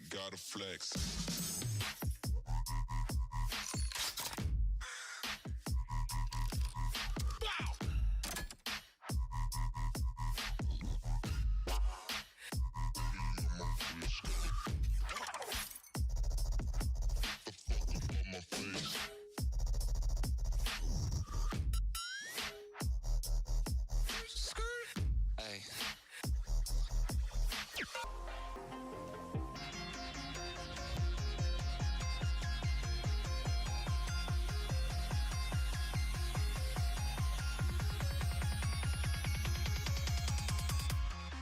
Gotta flex. Hey.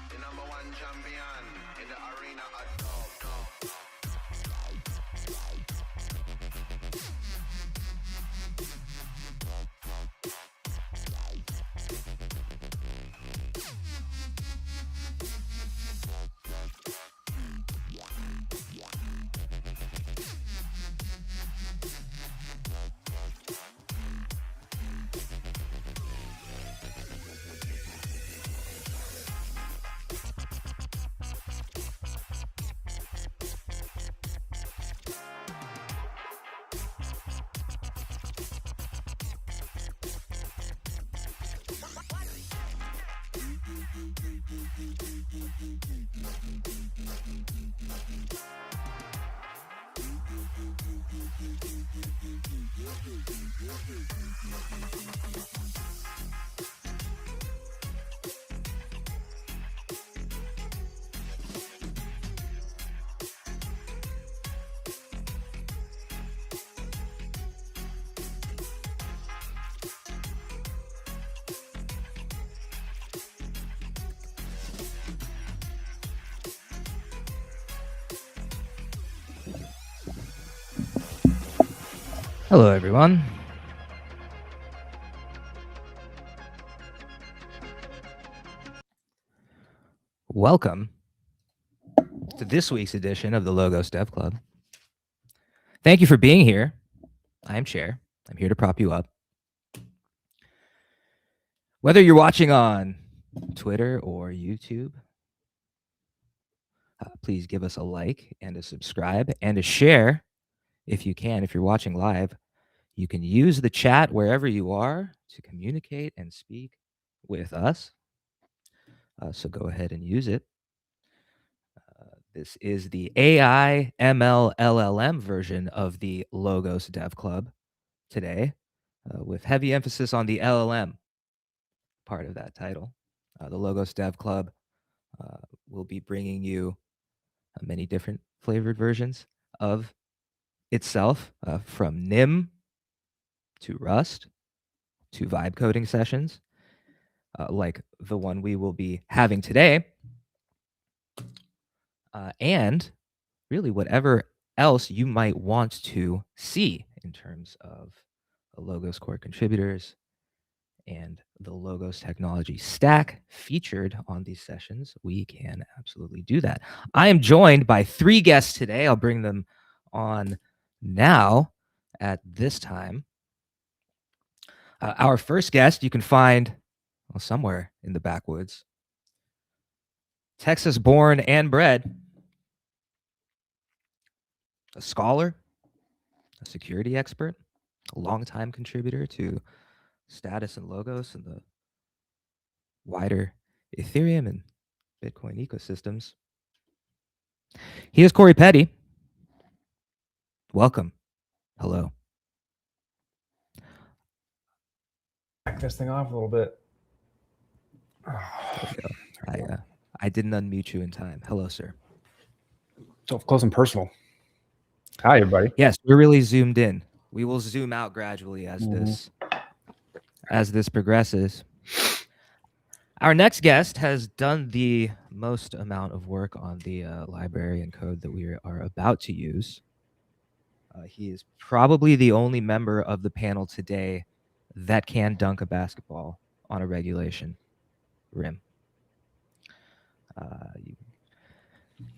The number one champion in the arena of dub. Hello, everyone. Welcome to this week's edition of the Logos Dev Club. Thank you for being here. I'm Chair. I'm here to prop you up. Whether you're watching on Twitter or YouTube, please give us a like and a subscribe and a share if you can. If you're watching live, you can use the chat wherever you are to communicate and speak with us. So go ahead and use it. This is the AI ML LLM version of the Logos Dev Club today, with heavy emphasis on the LLM part of that title. The Logos Dev Club will be bringing you many different flavored versions of itself, from NIM to Rust to vibe coding sessions, like the one we will be having today, and really whatever else you might want to see in terms of the Logos core contributors and the Logos technology stack featured on these sessions. We can absolutely do that. I am joined by 3 guests today. I'll bring them on now at this time. Our first guest you can find somewhere in the backwoods. Texas born and bred. A scholar, a security expert, a longtime contributor to Status and Logos and the wider Ethereum and Bitcoin ecosystems. He is Corey Petty. Welcome. Hello. Back this thing off a little bit. There we go. I didn't unmute you in time. Hello, sir. So close and personal. Hi, everybody. Yes, we're really zoomed in. We will zoom out gradually as this progresses. Our next guest has done the most amount of work on the library and code that we are about to use. He is probably the only member of the panel today that can dunk a basketball on a regulation rim.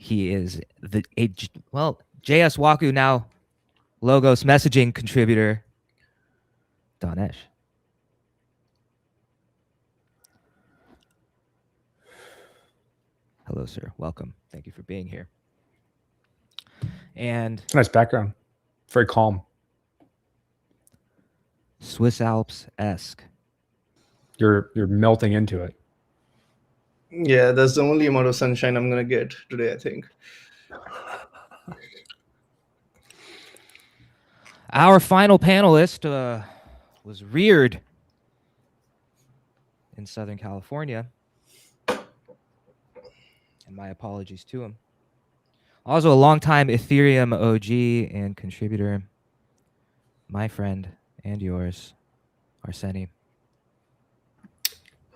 He is JS Waku now Logos messaging contributor, Danesh. Hello, sir. Welcome. Thank you for being here. And It's a nice background. Very calm. Swiss Alps-esque. You're melting into it. Yeah, that's the only amount of sunshine I'm gonna get today, I think. Our final panelist was reared in Southern California, and my apologies to him. Also a longtime Ethereum OG and contributor, my friend and yours, Arseni.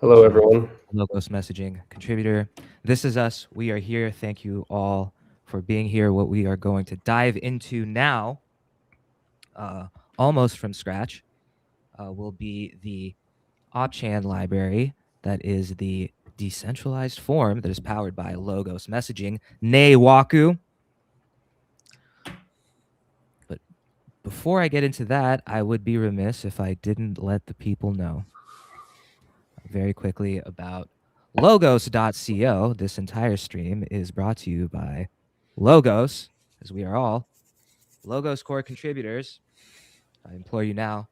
Hello, everyone. Logos messaging contributor. This is us. We are here. Thank you all for being here. What we are going to dive into now, almost from scratch, will be the Opchan library that is the decentralized form that is powered by Logos messaging, nay Waku. But before I get into that, I would be remiss if I didn't let the people know very quickly about Logos.co. This entire stream is brought to you by Logos, as we are all Logos core contributors. I implore you now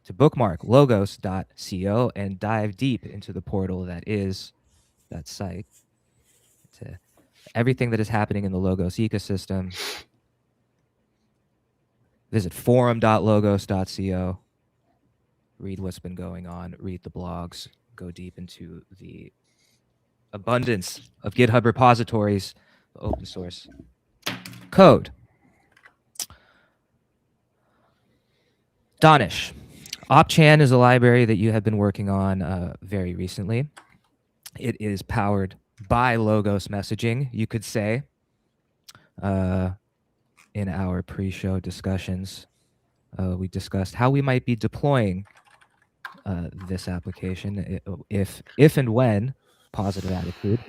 to bookmark Logos.co and dive deep into the portal that is that site, to everything that is happening in the Logos ecosystem. Visit forum.logos.co. Read what's been going on, read the blogs, go deep into the abundance of GitHub repositories, open source code. Danish, Opchan is a library that you have been working on very recently. It is powered by Logos messaging, you could say. In our pre-show discussions, we discussed how we might be deploying this application if and when positive attitude.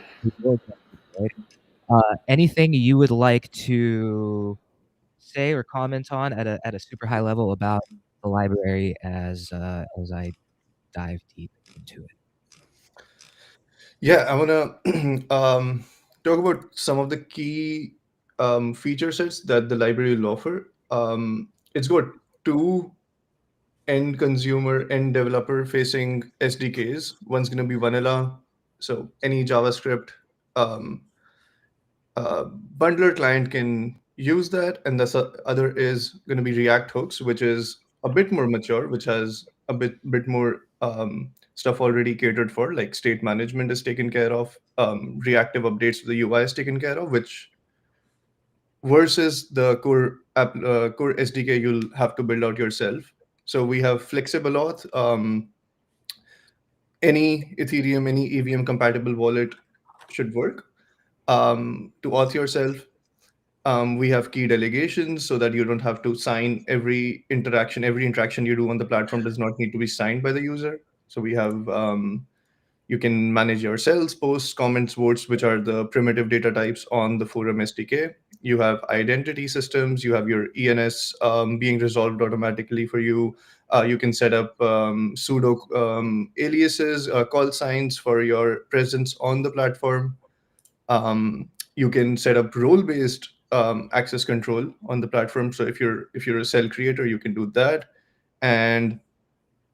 Anything you would like to say or comment on at a super high level about the library as I dive deep into it? Yeah, I wanna talk about some of the key feature sets that the library will offer. It's got two end consumer and developer facing SDKs. One's going to be vanilla, so any JavaScript bundler client can use that, and the other is going to be React hooks, which is a bit more mature, which has a bit more stuff already catered for, like state management is taken care of, reactive updates to the UI is taken care of, which versus the core core SDK you'll have to build out yourself. So we have flexible auth. Any Ethereum, any EVM compatible wallet should work. To auth yourself, we have key delegations so that you don't have to sign every interaction. Every interaction you do on the platform does not need to be signed by the user. So we have you can manage your cells, posts, comments, votes, which are the primitive data types on the Forum SDK. You have identity systems. You have your ENS being resolved automatically for you. You can set up pseudo aliases, call signs for your presence on the platform. You can set up role-based access control on the platform. So if you're a cell creator, you can do that, and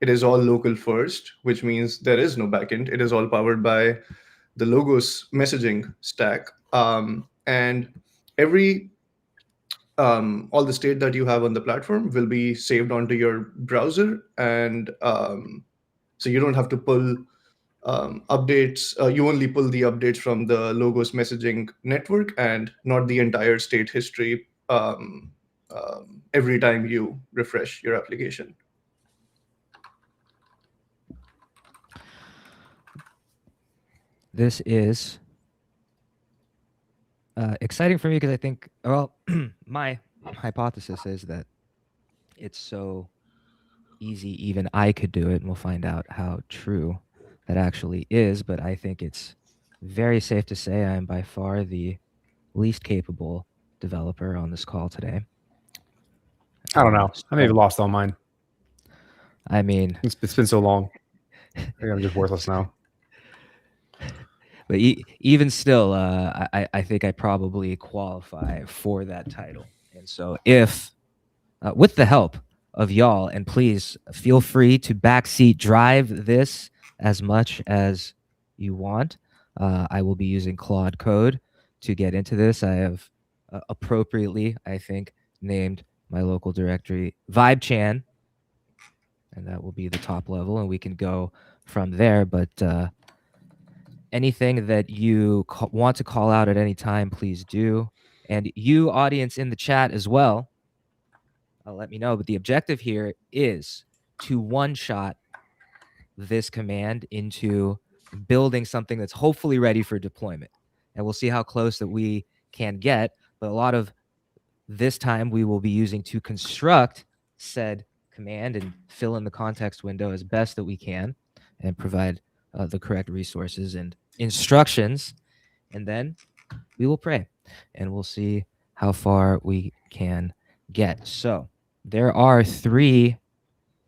it is all local first, which means there is no backend. It is all powered by the Logos messaging stack, and every all the state that you have on the platform will be saved onto your browser, and so you don't have to pull updates. You only pull the updates from the Logos messaging network and not the entire state history every time you refresh your application. This is exciting for me because I think, well, my hypothesis is that it's so easy, even I could do it, and we'll find out how true that actually is. But I think it's very safe to say I am by far the least capable developer on this call today. I don't know. I may have lost all mine. I mean, It's been so long. I think I'm just worthless now. but even still, I think I probably qualify for that title. And so if, with the help of y'all, and please feel free to backseat drive this as much as you want, I will be using Claude Code to get into this. I have appropriately, I think, named my local directory VibeChan, and that will be the top level, and we can go from there. But anything that you want to call out at any time, please do. And you, audience in the chat as well, let me know. But the objective here is to one-shot this command into building something that's hopefully ready for deployment. And we'll see how close that we can get. But a lot of this time we will be using to construct said command and fill in the context window as best that we can and provide the correct resources and instructions. And then we will pray and we'll see how far we can get. So there are 3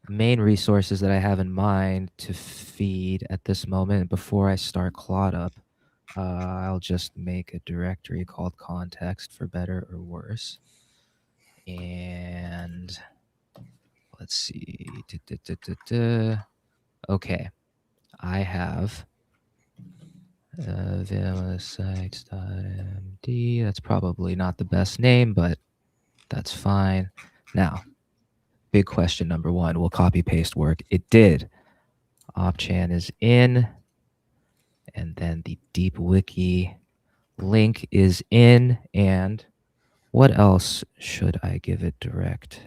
main resources that I have in mind to feed at this moment. Before I start Claude up, I'll just make a directory called context for better or worse. And let's see. Okay. I have sites.md. That's probably not the best name, but that's fine. Now, big question number 1, will copy paste work? It did. Opchan is in, and then the deep wiki link is in, and what else should I give it direct?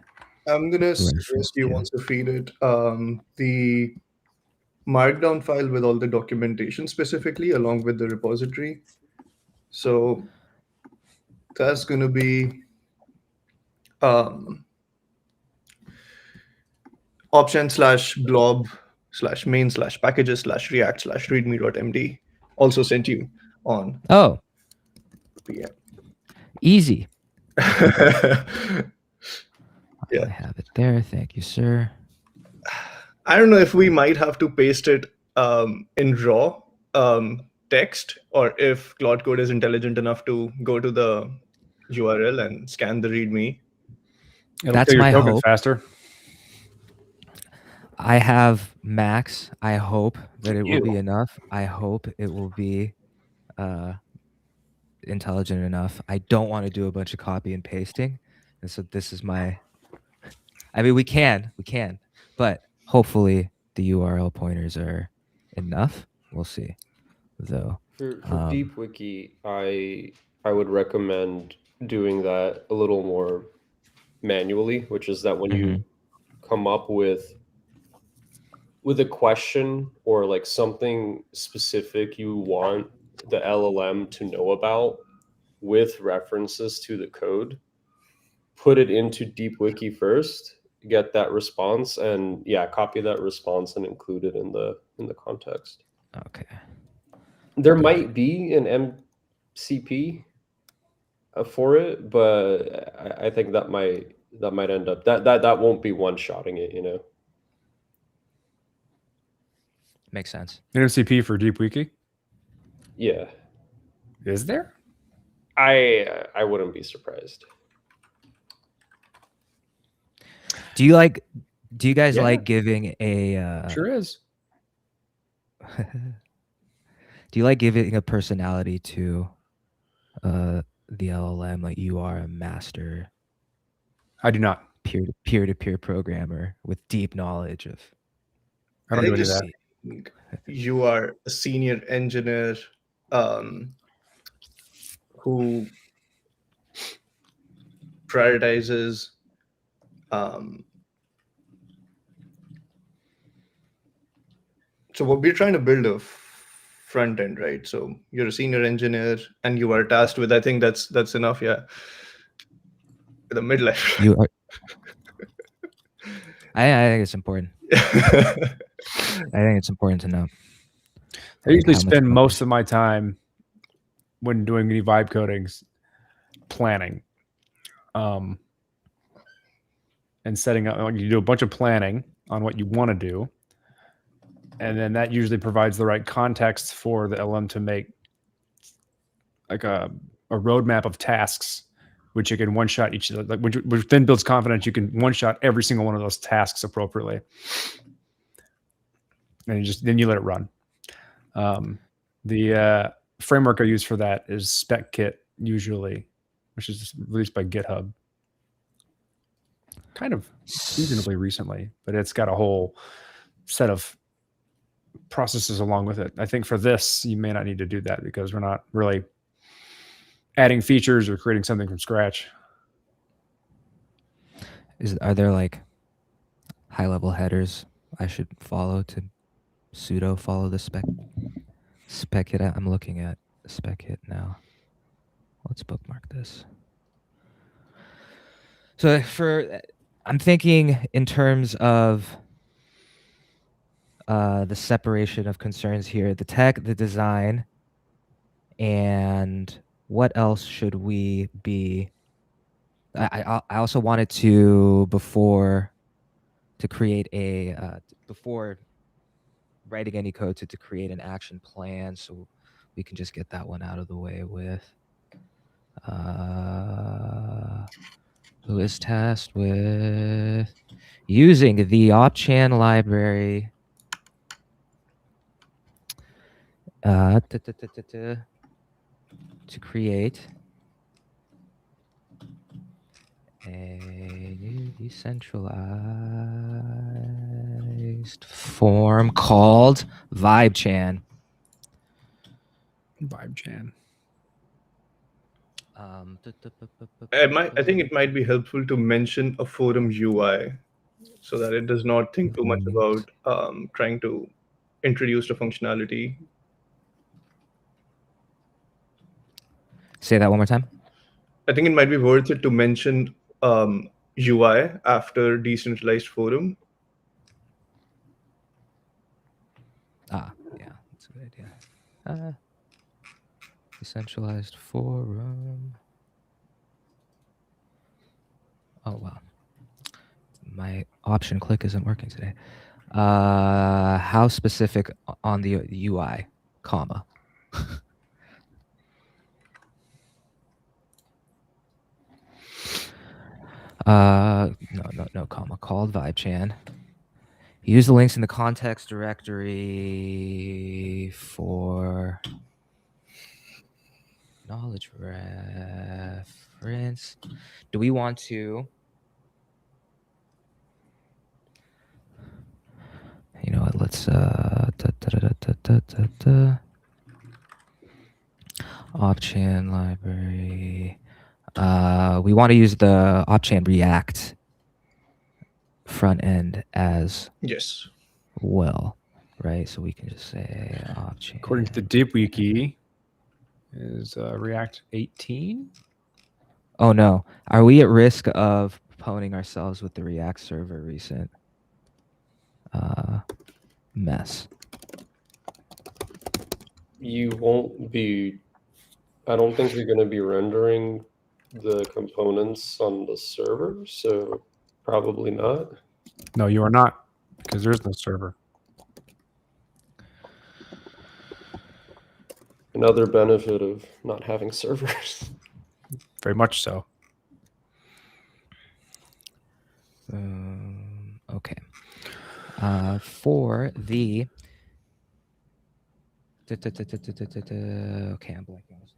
I'm gonna suggest you also feed it the markdown file with all the documentation specifically along with the repository. So that's gonna be option/blob/main/packages/react/readme.md also sent you on. Oh, Yeah. easy. Yeah. I have it there. Thank you, sir. I don't know if we might have to paste it in raw text, or if Claude Code is intelligent enough to go to the URL and scan the README. That's my hope. Faster. I have Max. I hope that it will be enough. I hope it will be intelligent enough. I don't want to do a bunch of copy and pasting. And so this is my, I mean, we can, but hopefully the URL pointers are enough. We'll see, though. For Deep Wiki, I would recommend doing that a little more manually, which is that when you come up with a question or like something specific you want the LLM to know about with references to the code, put it into Deep Wiki first, get that response, and copy that response and include it in the context. Okay. There might be an MCP for it, but I think that might end up that won't be one-shotting it, you know. Makes sense. An MCP for Deep Wiki? Yeah. Is there? I wouldn't be surprised. Do you guys like giving a Sure is. do you like giving a personality to the LLM? Like, you are a master I do not. peer-to-peer programmer with deep knowledge of. I don't do any of that. You are a senior engineer who prioritizes so what we're trying to build a front end, right? So you're a senior engineer and you are tasked with, I think that's enough, yeah. The midlife. You are. I think it's important. I think it's important to know. I usually spend most of my time when doing any vibe codings planning, and setting up. You do a bunch of planning on what you want to do, and then that usually provides the right context for the LM to make like a roadmap of tasks, which you can one shot each, like which then builds confidence. You can one shot every single one of those tasks appropriately, and then you let it run. The framework I use for that is SpecKit, usually, which is released by GitHub. Kind of reasonably recently, but it's got a whole set of processes along with it. I think for this, you may not need to do that because we're not really adding features or creating something from scratch. Are there like high level headers I should follow to pseudo follow the spec hit? I'm looking at the spec hit now. Let's bookmark this. So I'm thinking in terms of the separation of concerns here, the tech, the design, and what else should we be? I also wanted to before writing any code to create an action plan, so we can just get that one out of the way with who is tasked with using the opchan library to create a new decentralized form called VibeChan. VibeChan. I think it might be helpful to mention a forum UI so that it does not think too much about trying to introduce the functionality. Say that one more time. I think it might be worth it to mention UI after decentralized forum. Yeah, that's a good idea. Decentralized forum. Oh, wow. My option click isn't working today. How specific on the UI, comma. No, comma, called VibeChan. Use the links in the context directory for knowledge reference. Do we want to, you know what, let's, opchan library. We want to use the opchan React front end as Yes. well, right? So we can just say opchan. According to the Deep Wiki, is React 18? Oh no, are we at risk of poning ourselves with the React server recent mess? You won't be. I don't think you're going to be rendering the components on the server, so probably not. No, you are not, because there's no server. Another benefit of not having servers. Very much so. Okay. For the okay, I'm blanking on this.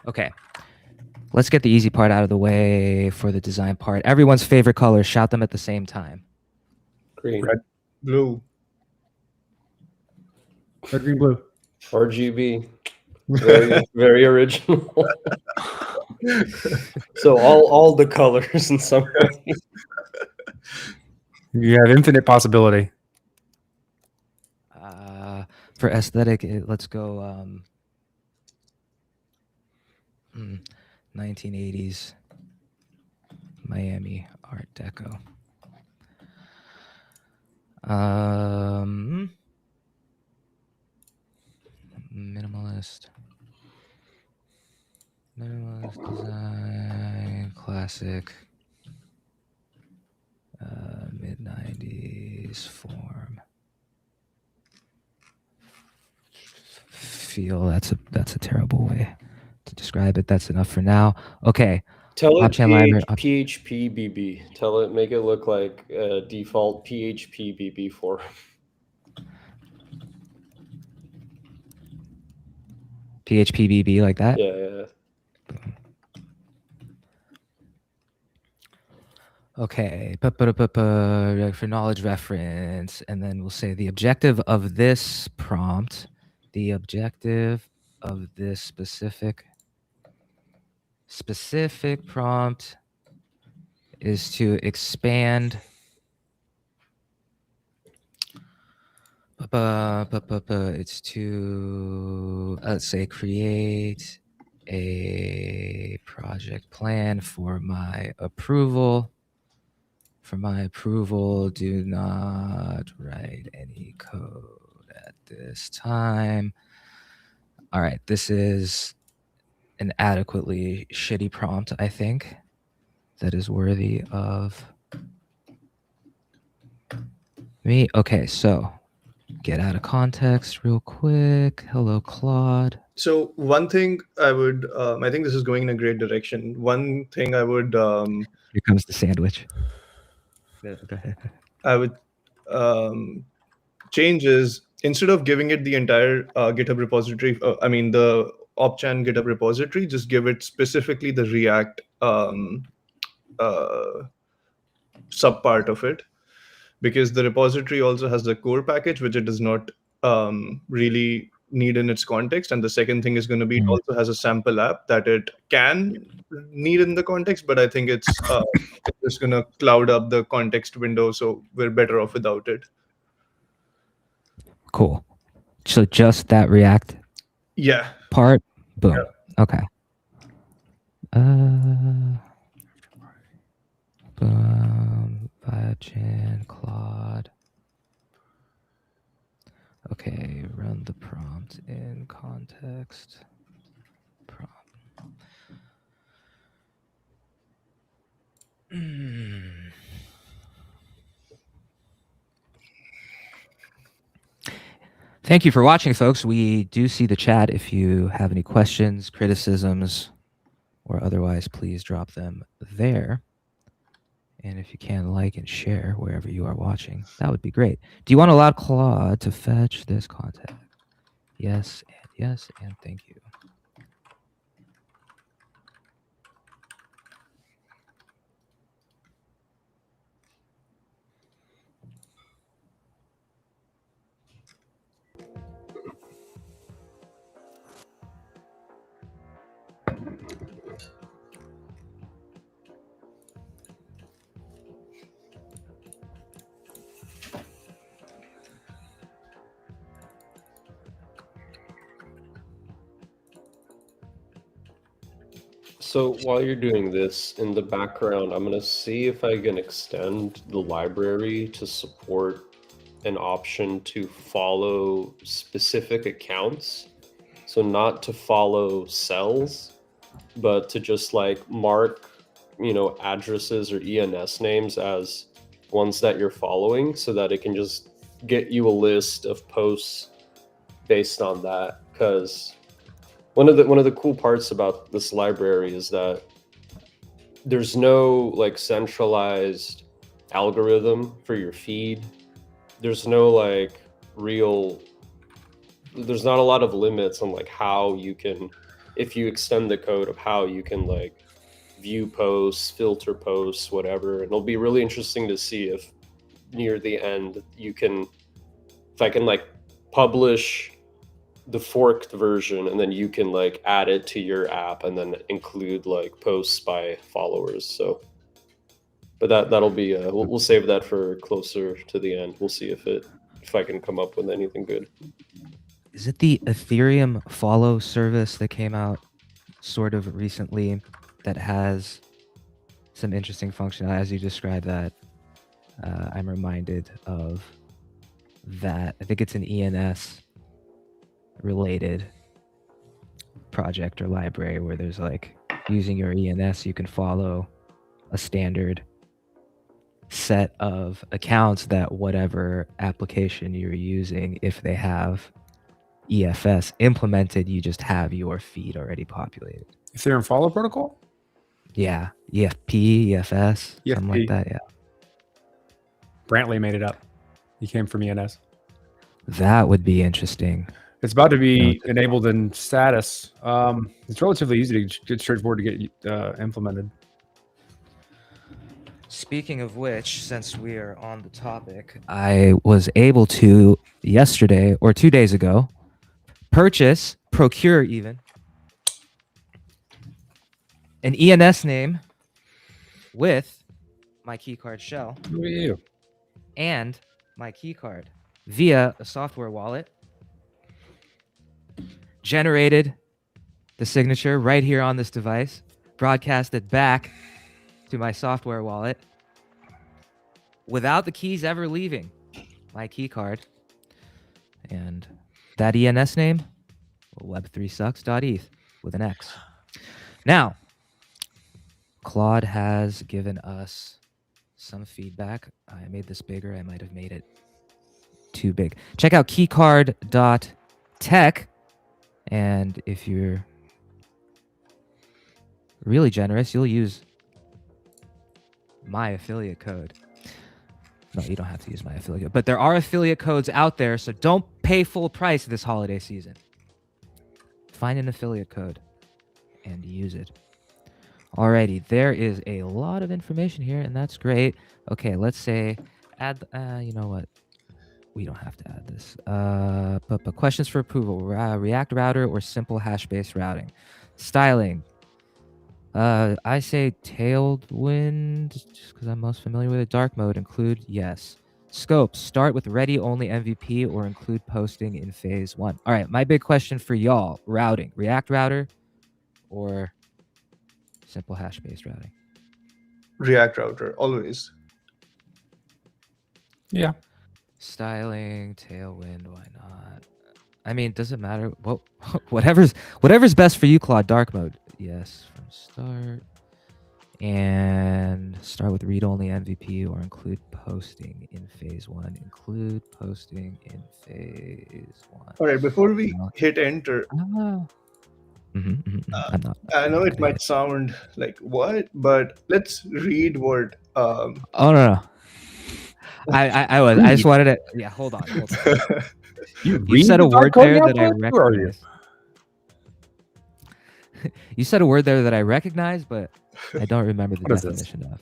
Okay. Let's get the easy part out of the way for the design part. Everyone's favorite colors, shout them at the same time. Green. Red, blue. Red, green, blue. RGB. Very, very original. So all the colors in some way. You have infinite possibility. For aesthetic, let's go 1980s Miami Art Deco. Minimalist. Minimalist design, classic, mid-90s form. Feel, that's a terrible way to describe it. That's enough for now. Okay. Tell it Opchan library. PHP BB. Tell it, make it look like a default PHP BB form. PHP BB like that? Yeah. Okay, for knowledge reference, and then we'll say the objective of this prompt, the objective of this specific prompt is to expand it's to, let's say, create a project plan for my approval. For my approval, do not write any code at this time. All right, this is an adequately shitty prompt, I think, that is worthy of me. Okay, so get out of context real quick. Hello, Claude. So one thing I would, I think this is going in a great direction. One thing I would, Here comes the sandwich. Go ahead. I would change is, instead of giving it the entire GitHub repository, the Opchan GitHub repository, just give it specifically the React subpart of it, because the repository also has the core package, which it does not really need in its context. And the second thing is going to be, it also has a sample app that it can need in the context, but I think it's just going to cloud up the context window, so we're better off without it. Cool. So just that React part? Boom. Yeah. Okay. Boom. Viachan, Claude. Okay, run the prompt in context. Prompt. Thank you for watching, folks. We do see the chat. If you have any questions, criticisms, or otherwise, please drop them there. And if you can, like and share wherever you are watching, that would be great. Do you want to allow Claude to fetch this contact? Yes, and thank you. So while you're doing this in the background, I'm going to see if I can extend the library to support an option to follow specific accounts. So not to follow cells, but to just like mark, addresses or ENS names as ones that you're following, so that it can just get you a list of posts based on that. Because one of the cool parts about this library is that there's no like centralized algorithm for your feed. There's no like there's not a lot of limits on like how you can, if you extend the code, of how you can like view posts, filter posts, whatever. And it'll be really interesting to see if near the end if I can like publish the forked version, and then you can like add it to your app and then include like posts by followers. So, but that'll be we'll save that for closer to the end. We'll see if I can come up with anything good. Is it the Ethereum follow service that came out sort of recently that has some interesting functionality? As you describe that, I'm reminded of that. I think it's an ENS related project or library where there's like using your ENS, you can follow a standard set of accounts that whatever application you're using, if they have EFS implemented, you just have your feed already populated. Ethereum Follow Protocol? Yeah, EFP, EFS, something like EFP. that. Yeah, Brantley made it up. He came from ENS. that would be interesting. It's about to be enabled in status. It's relatively easy to get straightforward to get implemented. Speaking of which, since we are on the topic, I was able to yesterday or 2 days ago procure even an ENS name with my keycard shell Who are you? and my keycard via a software wallet. Generated the signature right here on this device, broadcasted back to my software wallet without the keys ever leaving my keycard. And that ENS name, web3sucks.eth with an X. Now, Claude has given us some feedback. I made this bigger. I might have made it too big. Check out keycard.tech. And if you're really generous, you'll use my affiliate code. No, you don't have to use my affiliate code, but there are affiliate codes out there, so don't pay full price this holiday season. Find an affiliate code and use it. Alrighty, there is a lot of information here, and that's great. Okay, let's say add, you know what? We don't have to add this. But questions for approval, React router or simple hash-based routing. Styling. I say Tailwind, just because I'm most familiar with it. Dark mode, include, yes. Scope, start with ready-only MVP or include posting in phase 1. All right, my big question for y'all, routing. React router or simple hash-based routing? React router, always. Yeah. Styling, Tailwind, why not? I mean, does it matter? Well, whatever's best for you, Claude. Dark mode, yes, from start. And start with read-only MVP or include posting in phase 1. Include posting in phase 1. All right, before we hit enter, I'm not. I know it might sound like what, but let's read what. Oh no. I just wanted to. Yeah, hold on. You said a word there that I recognize. You said a word there that I recognize, but I don't remember the definition of.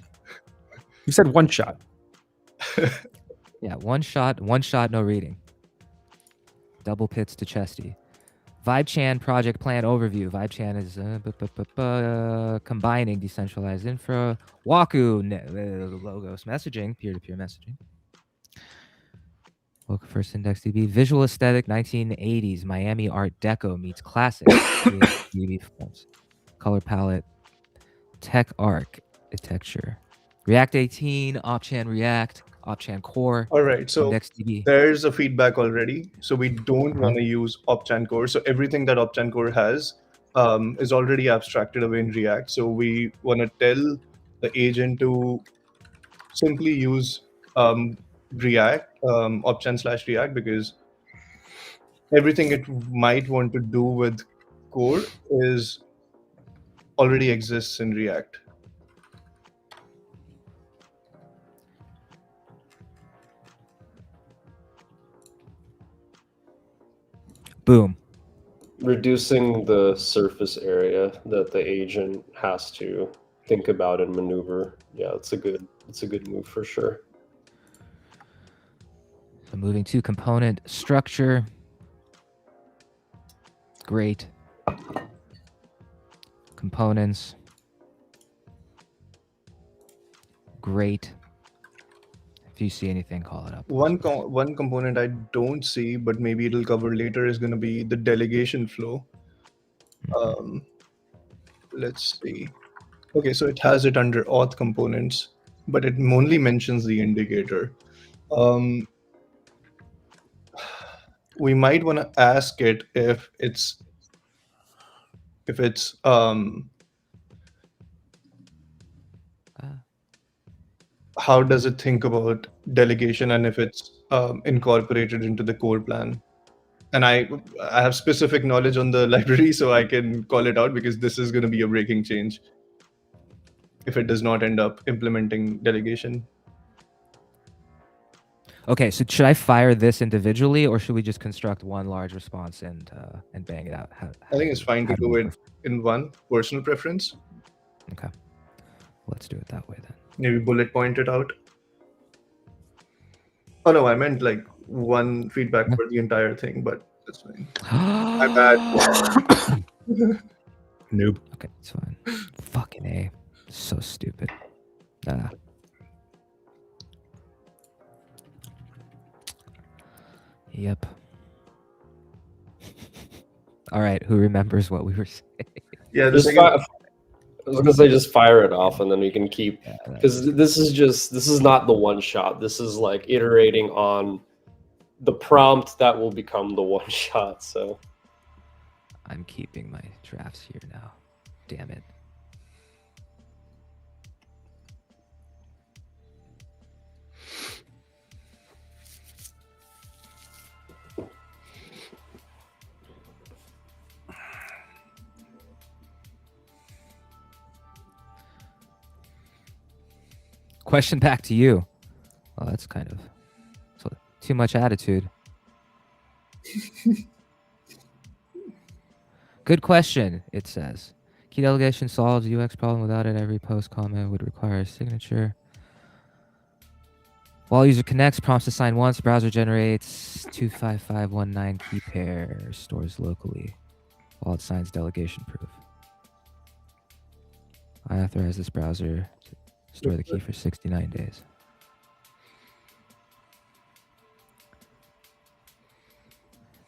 You said one shot. Yeah, one shot, no reading. Double pits to chesty. VibeChan project plan overview. VibeChan is combining decentralized infra, Waku, Logos messaging, peer-to-peer messaging. Look, first index DB, visual aesthetic, 1980s Miami Art Deco meets classic DB forms. Color palette, tech architecture, React 18, Opchan React, Opchan Core. All right, so IndexedDB. There's a feedback already. So we don't want to use Opchan Core. So everything that Opchan Core has is already abstracted away in React. So we want to tell the agent to simply use React, Opchan/React, because everything it might want to do with Core is already exists in React. Boom. Reducing the surface area that the agent has to think about and maneuver. Yeah, it's a good move for sure. So moving to component structure. Great. Components. Great. If you see anything, call it up. One component I don't see, but maybe it'll cover later, is going to be the delegation flow. Let's see. Okay, so it has it under auth components, but it only mentions the indicator. We might want to ask it if it's If it's how does it think about delegation, and if it's incorporated into the core plan? And I have specific knowledge on the library, so I can call it out because this is going to be a breaking change if it does not end up implementing delegation. Okay, so should I fire this individually, or should we just construct one large response and bang it out? I think it's fine to do do we it in one personal preference. Okay, let's do it that way then. Maybe bullet point it out. Oh no, I meant like one feedback for the entire thing, but that's fine. My bad. Noob. Okay, it's fine. Fucking A. So stupid. Yep. All right, who remembers what we were saying? Yeah, the Just second, I was gonna say just fire it off, and then we can keep, because this is not the one shot. This is like iterating on the prompt that will become the one shot. So I'm keeping my drafts here now. Damn it. Question back to you. Well, that's kind of too much attitude. Good question, it says. Key delegation solves UX problem. Without it, every post comment would require a signature. While user connects, prompts assign once, browser generates 25519 key pair, stores locally, while it signs delegation proof. I authorize this browser to store the key for 69 days.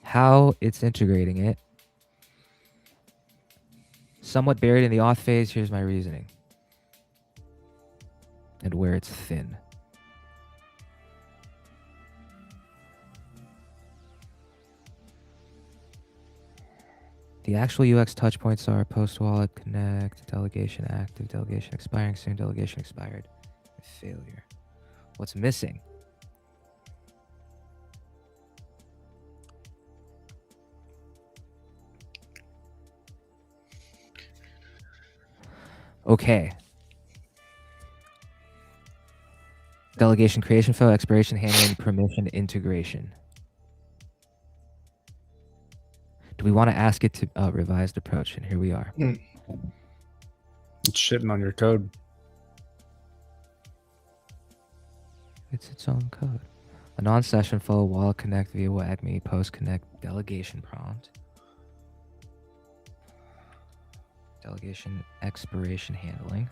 How it's integrating it. Somewhat buried in the auth phase, here's my reasoning. And where it's thin. The actual UX touchpoints are post wallet, connect, delegation active, delegation expiring soon, delegation expired, failure. What's missing? Okay. Delegation creation flow, expiration handling, permission integration. Do we want to ask it to revised approach? And here we are. It's shitting on your code. It's its own code. A non-session flow, wallet connect via WAGME, post connect, delegation prompt. Delegation expiration handling.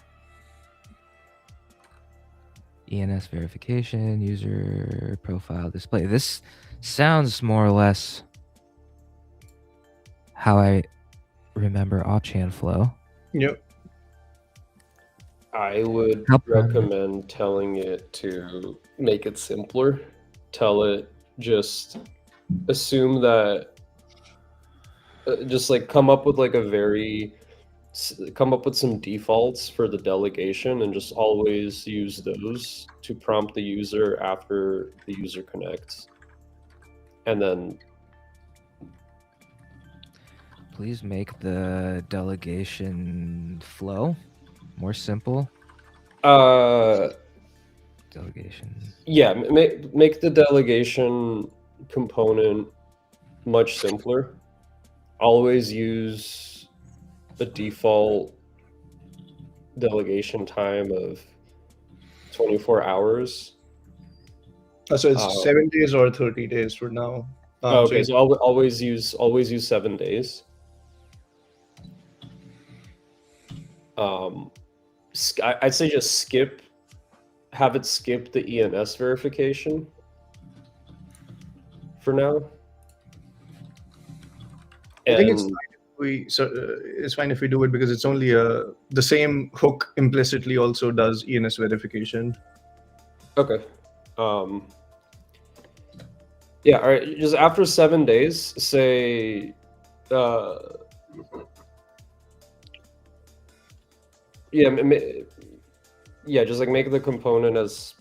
ENS verification, user profile display. This sounds more or less how I remember Opchan flow. Yep. I would recommend telling it to make it simpler. Tell it just assume that, just like come up with some defaults for the delegation and just always use those to prompt the user after the user connects. And then please make the delegation flow more simple. Delegation. Yeah, make the delegation component much simpler. Always use a default delegation time of 24 hours. So it's 7 days or 30 days for now. Okay, so always use 7 days. I'd say just have it skip the ENS verification for now. I think it's fine it's fine if we do it because it's only the same hook implicitly also does ENS verification. Okay. Yeah. All right. Just after 7 days, say Yeah, just like make the component as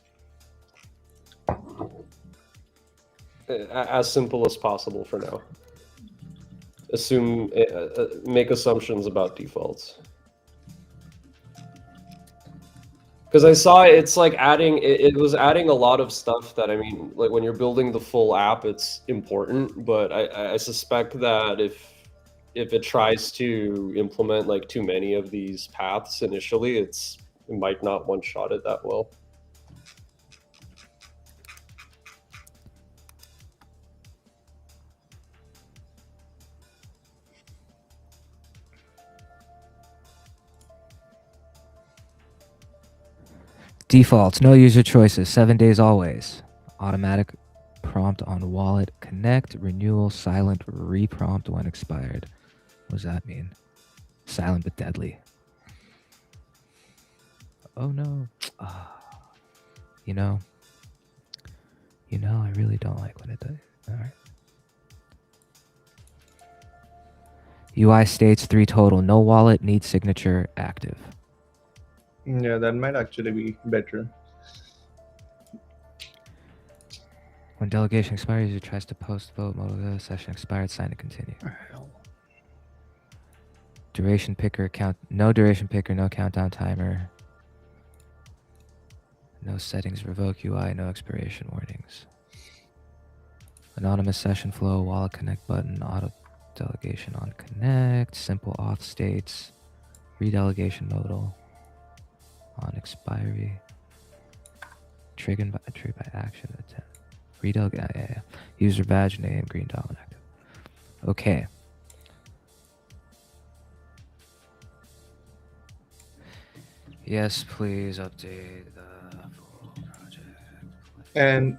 simple as possible for now. Make assumptions about defaults. Because I saw it's like it was adding a lot of stuff that, I mean, like when you're building the full app, it's important, but I suspect that if it tries to implement like too many of these paths initially, it might not one-shot it that well. Defaults, no user choices, 7 days always. Automatic prompt on wallet, connect, renewal, silent, reprompt when expired. What does that mean? Silent but deadly. Oh no. You know, I really don't like when it does. All right. UI states 3 total. No wallet, needs signature, active. Yeah, that might actually be better. When delegation expires, user tries to post vote mode. Session expired. Sign to continue. Duration picker count. No duration picker. No countdown timer. No settings. Revoke UI. No expiration warnings. Anonymous session flow. Wallet connect button. Auto delegation on connect. Simple auth states. Redelegation modal. On expiry. Triggered by action attempt. Redelegate. Yeah. User badge name. Green dot on active. Okay. Yes, please update the full project. And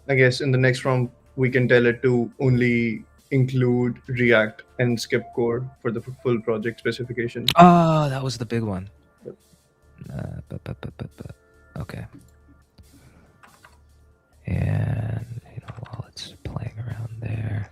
I guess in the next round we can tell it to only include React and skip code for the full project specification. Oh, that was the big one. Yep. Okay. And while it's playing around there.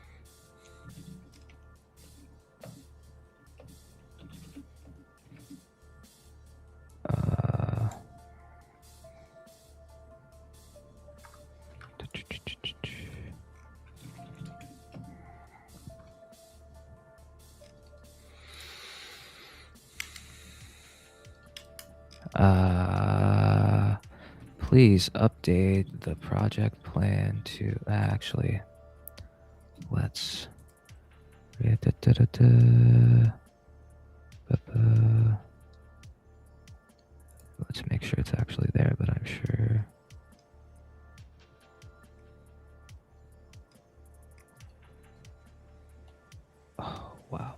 Please update the project plan to actually let's make sure it's actually there, but I'm sure. Oh, wow.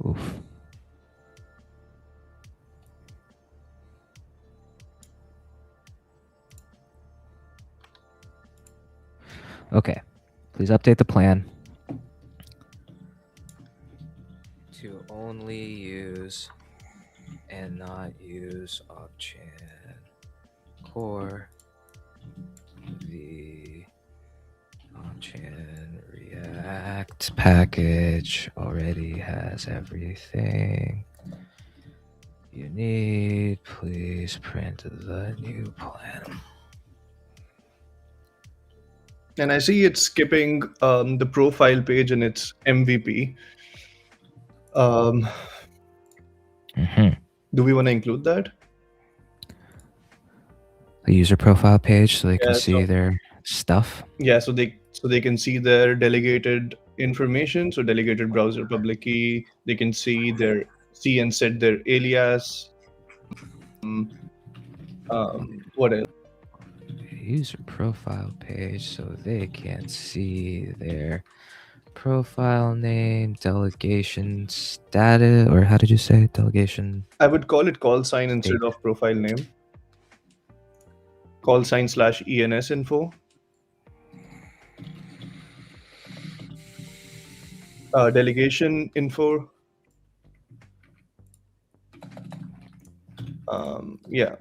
Oof. Okay. Please update the plan to only use and not use Opchan core. The Opchan React package already has everything you need. Please print the new plan. And I see it's skipping the profile page in its MVP. Do we want to include that? The user profile page so they can see their stuff. Yeah, so they can see their delegated information. So delegated browser public key. They can see and set their alias. What else? User profile page so they can see their profile name, delegation status, or how did you say delegation? I would call it call sign instead of profile name. Call sign /ENS info. Delegation info. Yeah,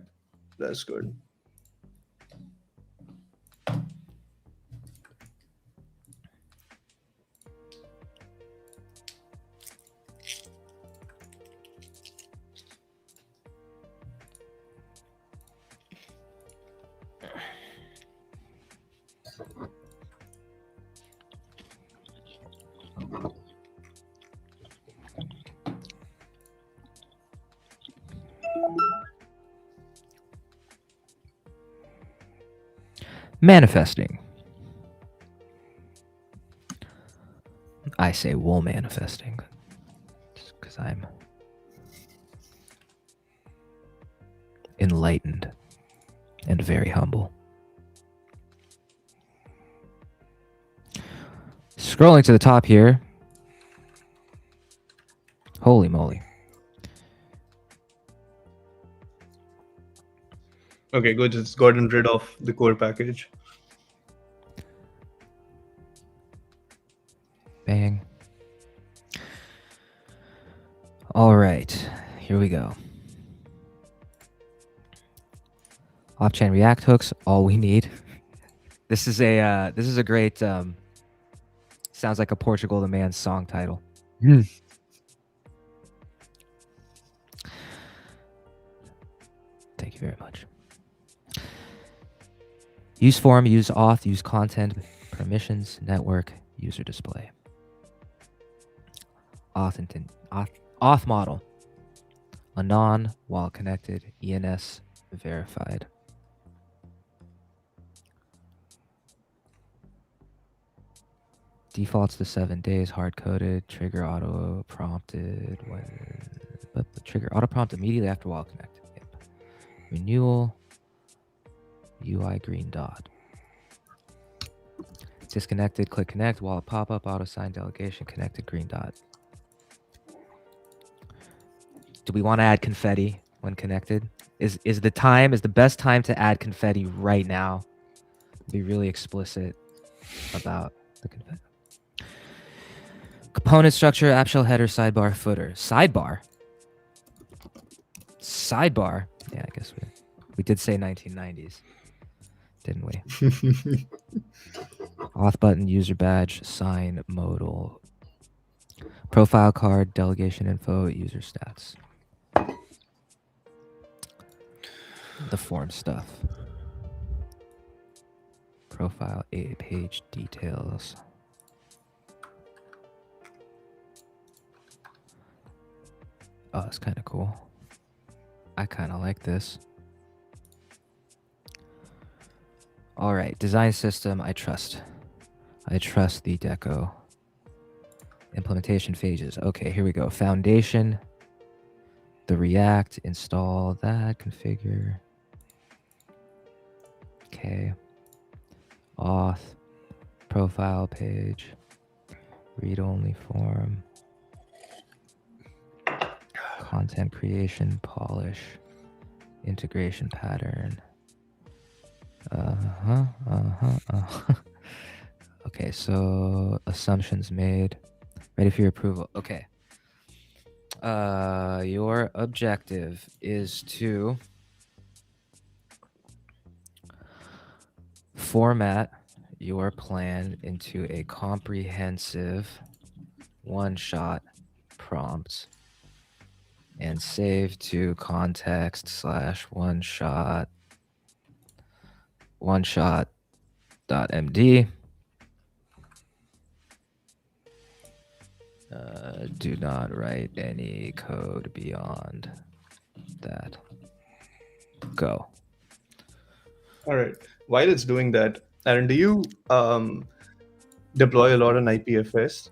that's good. Manifesting. I say wool manifesting because I'm enlightened and very humble. Scrolling to the top here. Holy moly. Okay, good. It's gotten rid of the core package. Bang. All right, here we go. Off-chain React hooks, all we need. This is a great sounds like a Portugal the Man song title. Thank you very much. Use form, use auth, use content, permissions, network, user display. Auth model. Anon while connected, ENS verified. Defaults to 7 days, hard coded, trigger auto prompted. But the trigger auto prompt immediately after while connected. Yep. Renewal, UI green dot. Disconnected, click connect, wallet pop up, auto sign delegation, connected, green dot. Do we want to add confetti when connected? Is the best time to add confetti right now? Be really explicit about the confetti. Component structure, app shell header, sidebar, footer. Sidebar? Sidebar? Yeah, I guess we did say 1990s, didn't we? Auth button, user badge, sign, modal. Profile card, delegation info, user stats. The form stuff. Profile, page details. Oh, that's kind of cool. I kind of like this. All right, design system, I trust. I trust the Deco. Implementation phases. Okay, here we go. Foundation, the React, install that, configure. Okay. Auth, profile page, read-only form. Content creation, polish, integration pattern. Okay, so assumptions made. Ready for your approval. Okay. Your objective is to format your plan into a comprehensive one-shot prompt and save to context / one-shot.md. Do not write any code beyond that. Go. All right. While it's doing that, Aaron, do you deploy a lot on IPFS?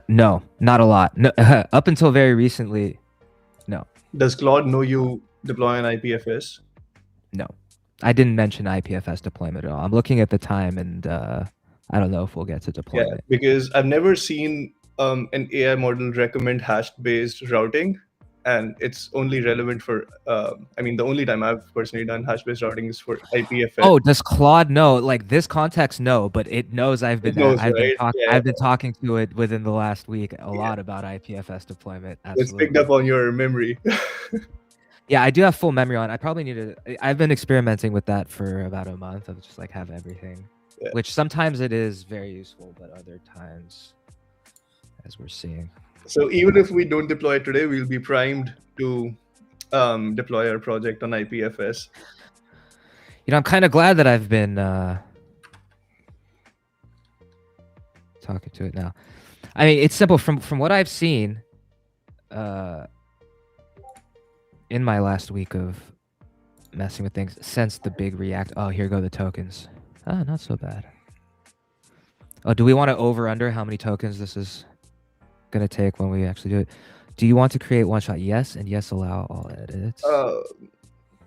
No, not a lot. No, up until very recently, no. Does Claude know you deploy on IPFS? No. I didn't mention IPFS deployment at all. I'm looking at the time and I don't know if we'll get to deployment. Yeah, because I've never seen an AI model recommend hash-based routing. and it's only relevant for. I mean, the only time I've personally done hash-based routing is for IPFS. Oh, does Claude know? Like this context, no, but it knows It knows, right? Yeah. I've been talking to it within the last week a lot about IPFS deployment. It's Absolutely. picked up on your memory. Yeah, I do have full memory on. I probably need to. I've been experimenting with that for about a month. Of just like have everything, Yeah. which sometimes it is very useful, but other times, as we're seeing. So even if we don't deploy it today, we'll be primed to deploy our project on IPFS. You know, I'm kind of glad that I've been talking to it now. I mean, it's simple. From what I've seen, in my last week of messing with things since the big React. Oh, here go the tokens. Ah, not so bad. Oh, do we want to over under how many tokens this is gonna take when we actually do it? Do you want to create one shot? Yes, and yes, allow all edits. All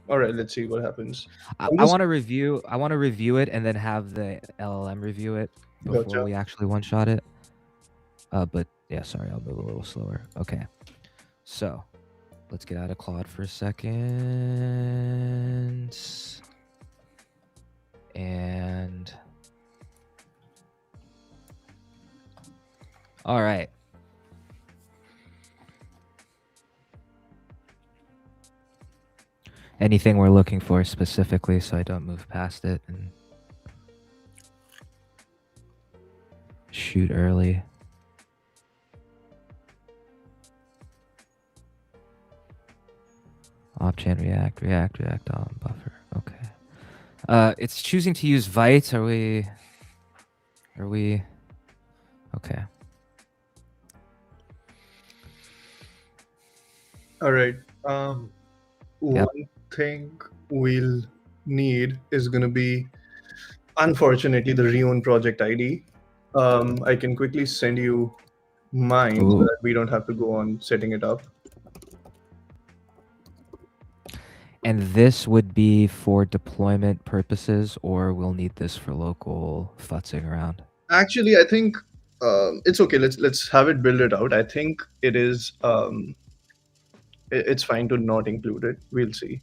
right, let's see what happens. I want to review. I want to review it and then have the LLM review it before Gotcha. we actually one shot it. But yeah, sorry, I'll move a little slower. Okay, so let's get out of Claude for a second. And all right. Anything we're looking for specifically so I don't move past it and shoot early. Opchain React on buffer. Okay. It's choosing to use Vite. Are we? Okay. All right. One thing we'll need is going to be, unfortunately, the Reown project ID. I can quickly send you mine so that we don't have to go on setting it up. And this would be for deployment purposes, or we'll need this for local futzing around? Actually, I think it's okay. Let's have it build it out. I think it is. It's fine to not include it. We'll see.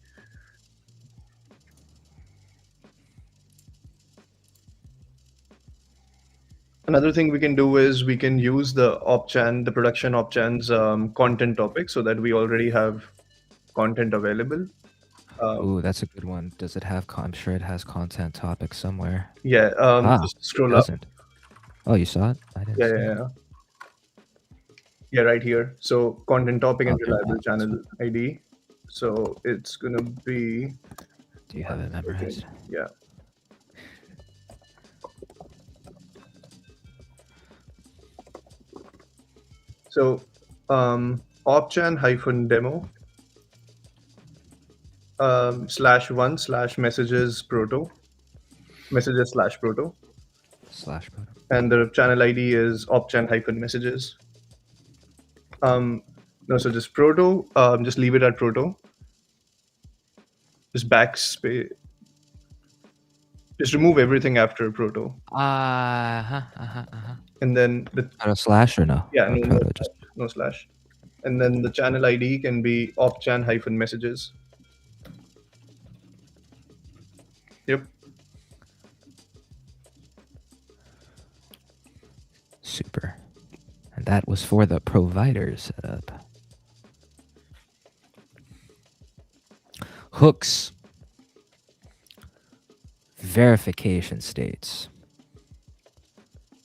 Another thing we can do is we can use the opchan, the production opchan's content topic, so that we already have content available. Ooh, that's a good one. Does it have? I'm sure it has content topics somewhere. Yeah. Just scroll up. Oh, you saw it? I didn't. Yeah. Yeah, right here. So content topic and reliable channel ID. So it's gonna be. Do you have it memorized? Yeah. So opchan-demo /1/messages/proto and the channel ID is opchan-messages. No, so just proto, just leave it at proto. Just backspace. Just remove everything after proto. And then the slash or no? Yeah, no slash. And then the channel ID can be opchan-messages. Yep. Super. And that was for the provider setup. Hooks. Verification states.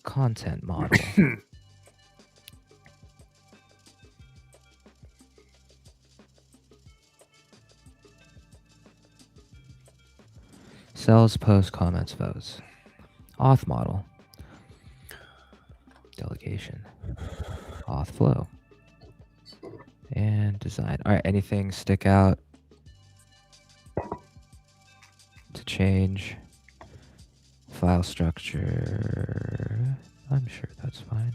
Content model. Cells, post, comments, votes. Auth model. Delegation. Auth flow. And design. All right, anything stick out to change? File structure. I'm sure that's fine.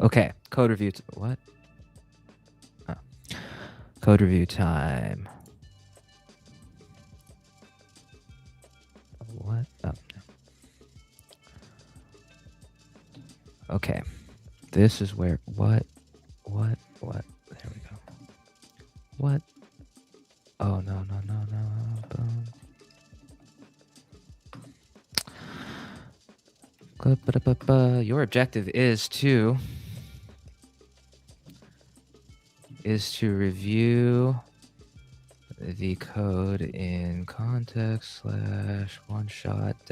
Okay, code review. What? Oh. Code review time. What? Oh. Okay. This is where what? There we go. What? Oh no. Boom. Your objective is to review the code in context / one-shot.md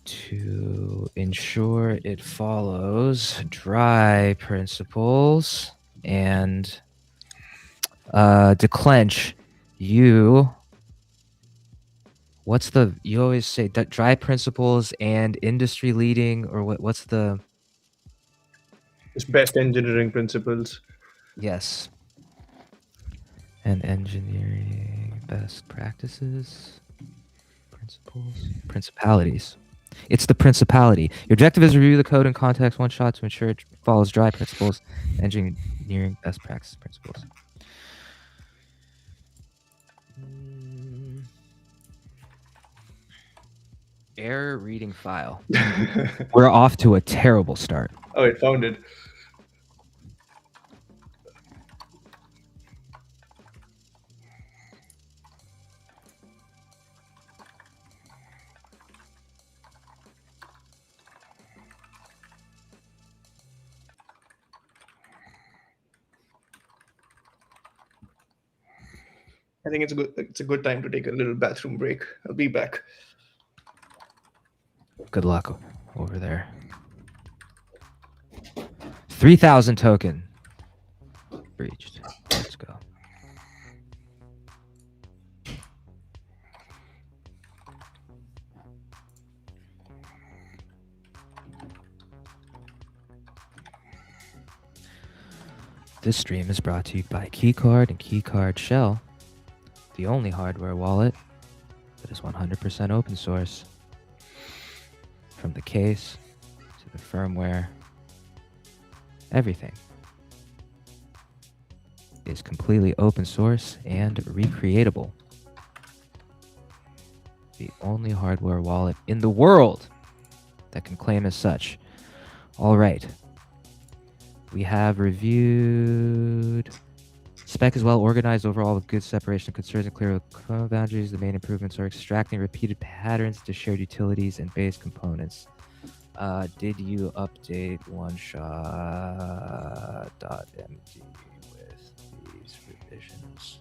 to ensure it follows dry principles and to clench you. What's the, you always say dry principles and industry leading, or what's the? It's best engineering principles. Yes. And engineering best practices, principalities. It's the principality. Your objective is to review the code in context one shot to ensure it follows dry principles, engineering best practice principles. Error reading file. We're off to a terrible start. Oh, it found it. I think it's a good time to take a little bathroom break. I'll be back. Good luck over there. 3,000 token breached. Let's go. This stream is brought to you by Keycard and Keycard Shell, the only hardware wallet that is 100% open source. From the case to the firmware, everything is completely open source and recreatable. The only hardware wallet in the world that can claim as such. All right. We have reviewed. Spec is well organized overall with good separation of concerns and clear boundaries. The main improvements are extracting repeated patterns to shared utilities and base components. Did you update oneshot.md with these revisions?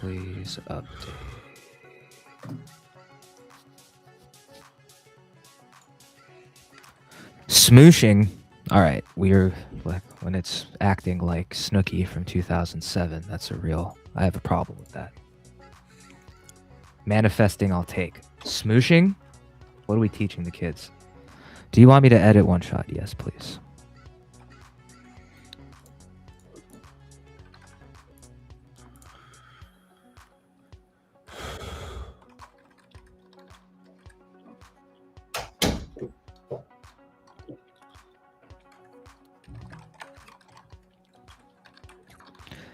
Please update. Smooshing. All right, we're like when it's acting like Snooki from 2007. That's a real. I have a problem with that. Manifesting, I'll take. Smooshing. What are we teaching the kids? Do you want me to edit one shot? Yes, please.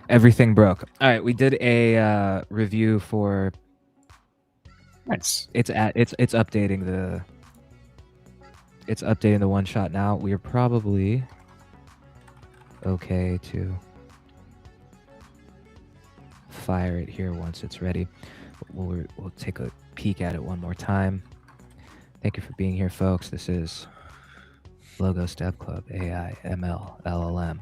Everything broke. All right, we did a review for. Nice. It's updating the. It's updating the one shot now. We are probably okay to fire it here once it's ready. We'll take a peek at it one more time. Thank you for being here, folks. This is Logos Dev Club, AI, ML, LLM.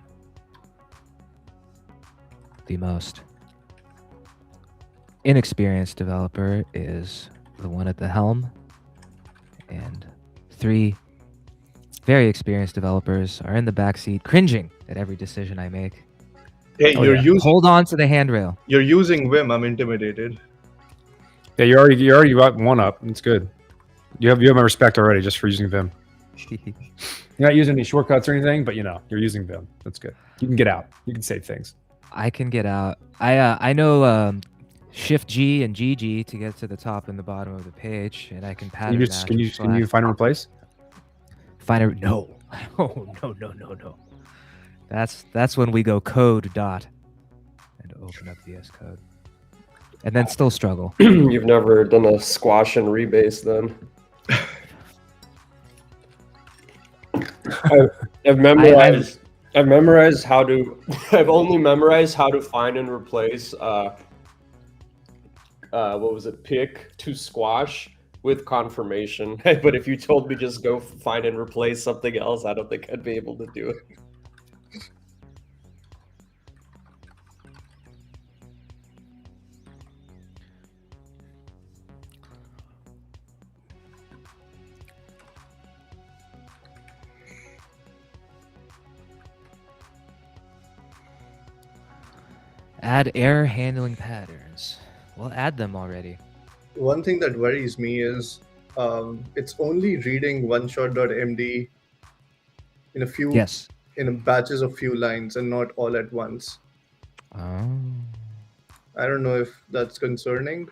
The most inexperienced developer is the one at the helm, and 3 very experienced developers are in the backseat, cringing at every decision I make. Hey, Hold on to the handrail. You're using Vim. I'm intimidated. Yeah, you already got one up. It's good. You have my respect already just for using Vim. You're not using any shortcuts or anything, but you're using Vim. That's good. You can get out. You can save things. I can get out. I know Shift G and GG to get to the top and the bottom of the page, and I can pattern match. Can you find and replace? No. Oh no. That's when we go code dot and open up VS Code. And then still struggle. You've never done a squash and rebase then? I've memorized. I've memorized how to. I've only memorized how to find and replace. What was it? Pick to squash with confirmation. But if you told me just go find and replace something else, I don't think I'd be able to do it. Add error handling patterns. We'll add them already. One thing that worries me is it's only reading oneshot.md in a few Yes. in batches of few lines and not all at once. Oh. I don't know if that's concerning.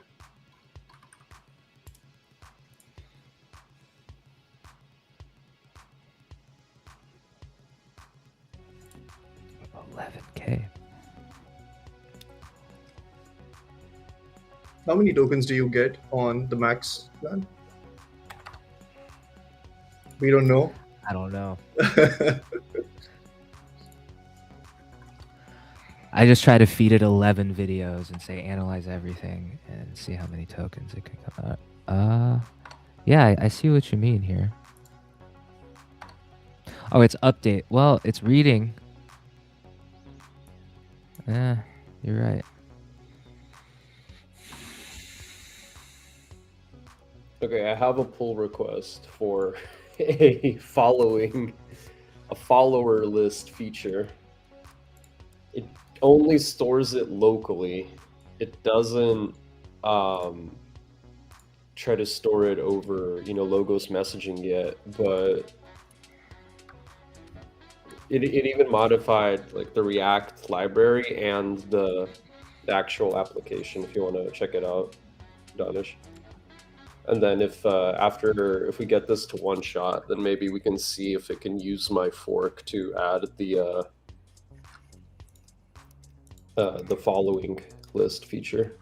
$11K. How many tokens do you get on the max plan? We don't know. I don't know. I just try to feed it 11 videos and say analyze everything and see how many tokens it can come out. Yeah, I see what you mean here. Oh, it's update. Well, it's reading. You're right. Okay, I have a pull request for a follower list feature. It only stores it locally. It doesn't try to store it over, Logos messaging yet, but it even modified like the React library and the actual application if you want to check it out, Danish. And then if we get this to one shot, then maybe we can see if it can use my fork to add the following list feature.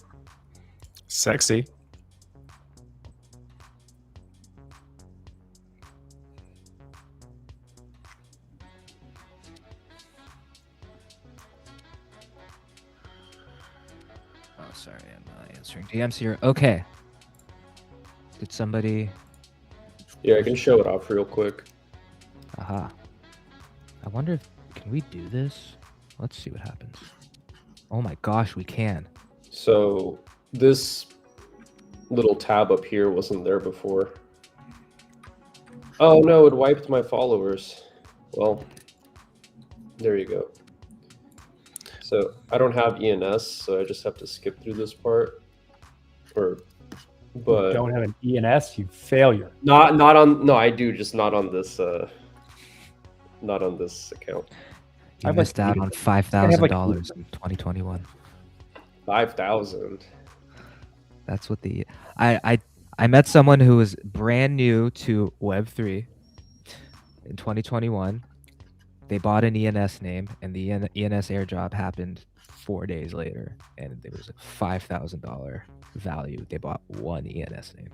Sexy. Oh, sorry, I'm not answering DMs here. Okay. Did somebody... Yeah, I can show it off real quick. Aha. I wonder if... Can we do this? Let's see what happens. Oh my gosh, we can. So this little tab up here wasn't there before. Oh no, it wiped my followers. Well, there you go. So I don't have ENS, so I just have to skip through this part. But You don't have an ENS, you failure. not on. No, I do, just not on this. Not on this account. You I've missed out on $5,000 in 2021. 5,000. That's what the... I met someone who was brand new to Web3 in 2021. They bought an ENS name, and the ENS airdrop happened 4 days later, and there was a $5,000 value. They bought one ENS name.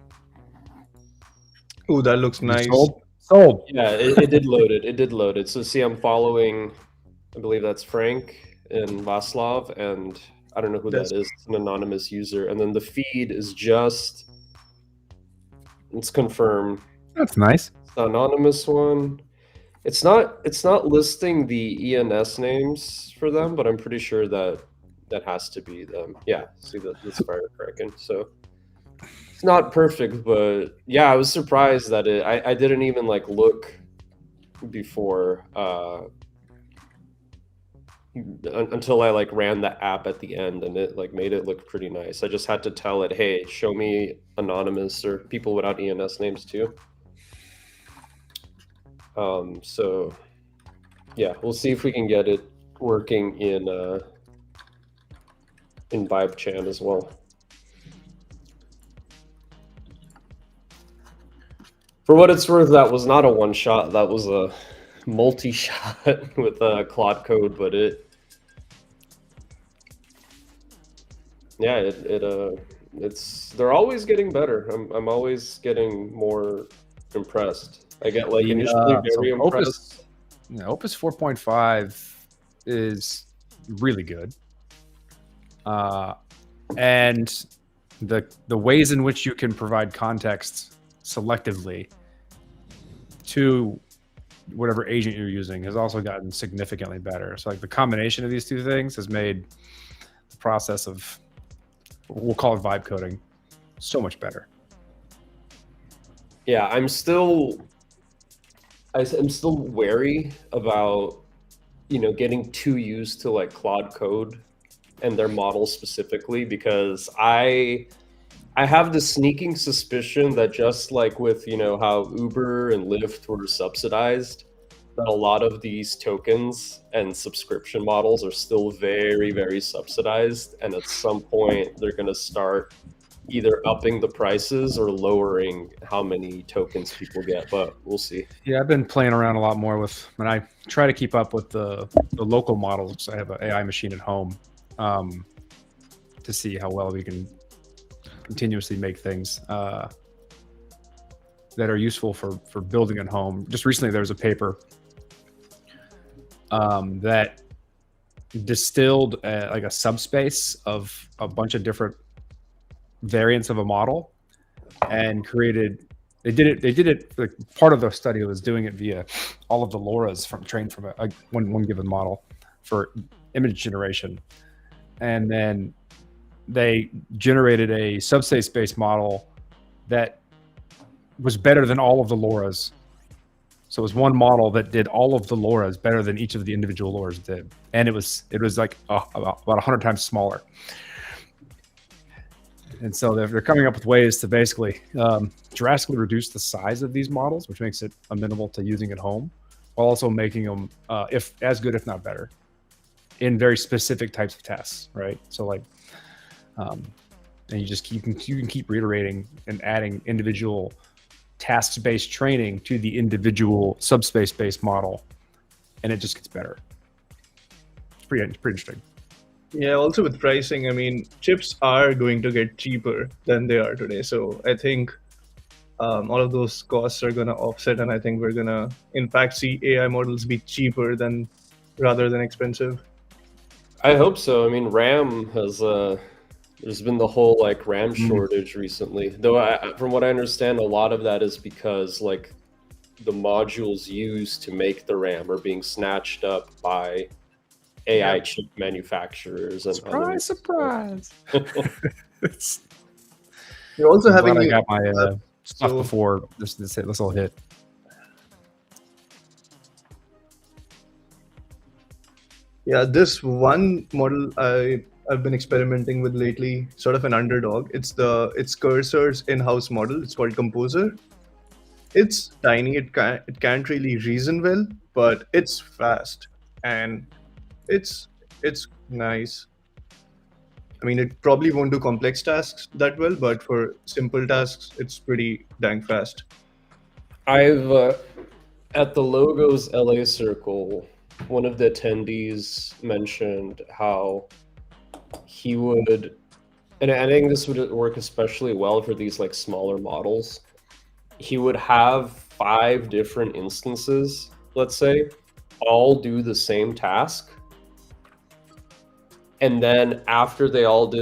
Ooh, that looks nice. Sold. Yeah, it did load it. It did load it. So see, I'm following, I believe that's Frank and Vaslav, and I don't know who that is. It's an anonymous user. And then the feed is just, let's confirm. That's nice. It's the anonymous one. It's not listing the ENS names for them, but I'm pretty sure that has to be them. Yeah, see that's Firecracken. So it's not perfect, but yeah, I was surprised that I didn't even like look before until I like ran the app at the end, and it like made it look pretty nice. I just had to tell it, hey, show me anonymous or people without ENS names too. So yeah, we'll see if we can get it working in VibeChan as well. For what it's worth, that was not a one shot. That was a multi-shot with Claude Code, but it's they're always getting better. I'm always getting more impressed. I get like initially very impressed. Opus 4.5 is really good. And the ways in which you can provide context selectively to whatever agent you're using has also gotten significantly better. So like the combination of these two things has made the process of, we'll call it vibe coding, so much better. Yeah, I'm still wary about, getting too used to like Claude Code and their models specifically, because I have the sneaking suspicion that just like with, how Uber and Lyft were subsidized, that a lot of these tokens and subscription models are still very, very subsidized. And at some point, they're going to start either upping the prices or lowering how many tokens people get, but we'll see. Yeah, I've been playing around a lot more with, when I try to keep up with the local models. I have an AI machine at home to see how well we can continuously make things that are useful for building at home. Just recently, there was a paper that distilled like a subspace of a bunch of different variants of a model and created. They did it. Like part of the study was doing it via all of the LoRa's trained from one given model for image generation, and then they generated a subspace-based model that was better than all of the LoRa's. So it was one model that did all of the LoRa's better than each of the individual LoRa's did, and it was like about 100 times smaller. And so they're coming up with ways to basically drastically reduce the size of these models, which makes it amenable to using at home, while also making them if as good, if not better, in very specific types of tests, right? So like, and you can keep reiterating and adding individual task-based training to the individual subspace-based model, and it just gets better. It's pretty interesting. Yeah, also with pricing, I mean, chips are going to get cheaper than they are today. So I think all of those costs are going to offset, and I think we're going to, in fact, see AI models be cheaper rather than expensive. I hope so. I mean, RAM has there's been the whole like RAM shortage recently. Though from what I understand, a lot of that is because like the modules used to make the RAM are being snatched up by AI chip manufacturers and surprise. You're also having. I got my stuff before this all hit. Yeah, this one model I've been experimenting with lately, sort of an underdog. It's Cursor's in-house model. It's called Composer. It's tiny. It can't really reason well, but it's fast and it's nice. I mean, it probably won't do complex tasks that well, but for simple tasks, it's pretty dang fast. I've at the Logos LA Circle, one of the attendees mentioned how he would, and I think this would work especially well for these like smaller models. He would have 5 different instances, let's say, all do the same task. And then after they all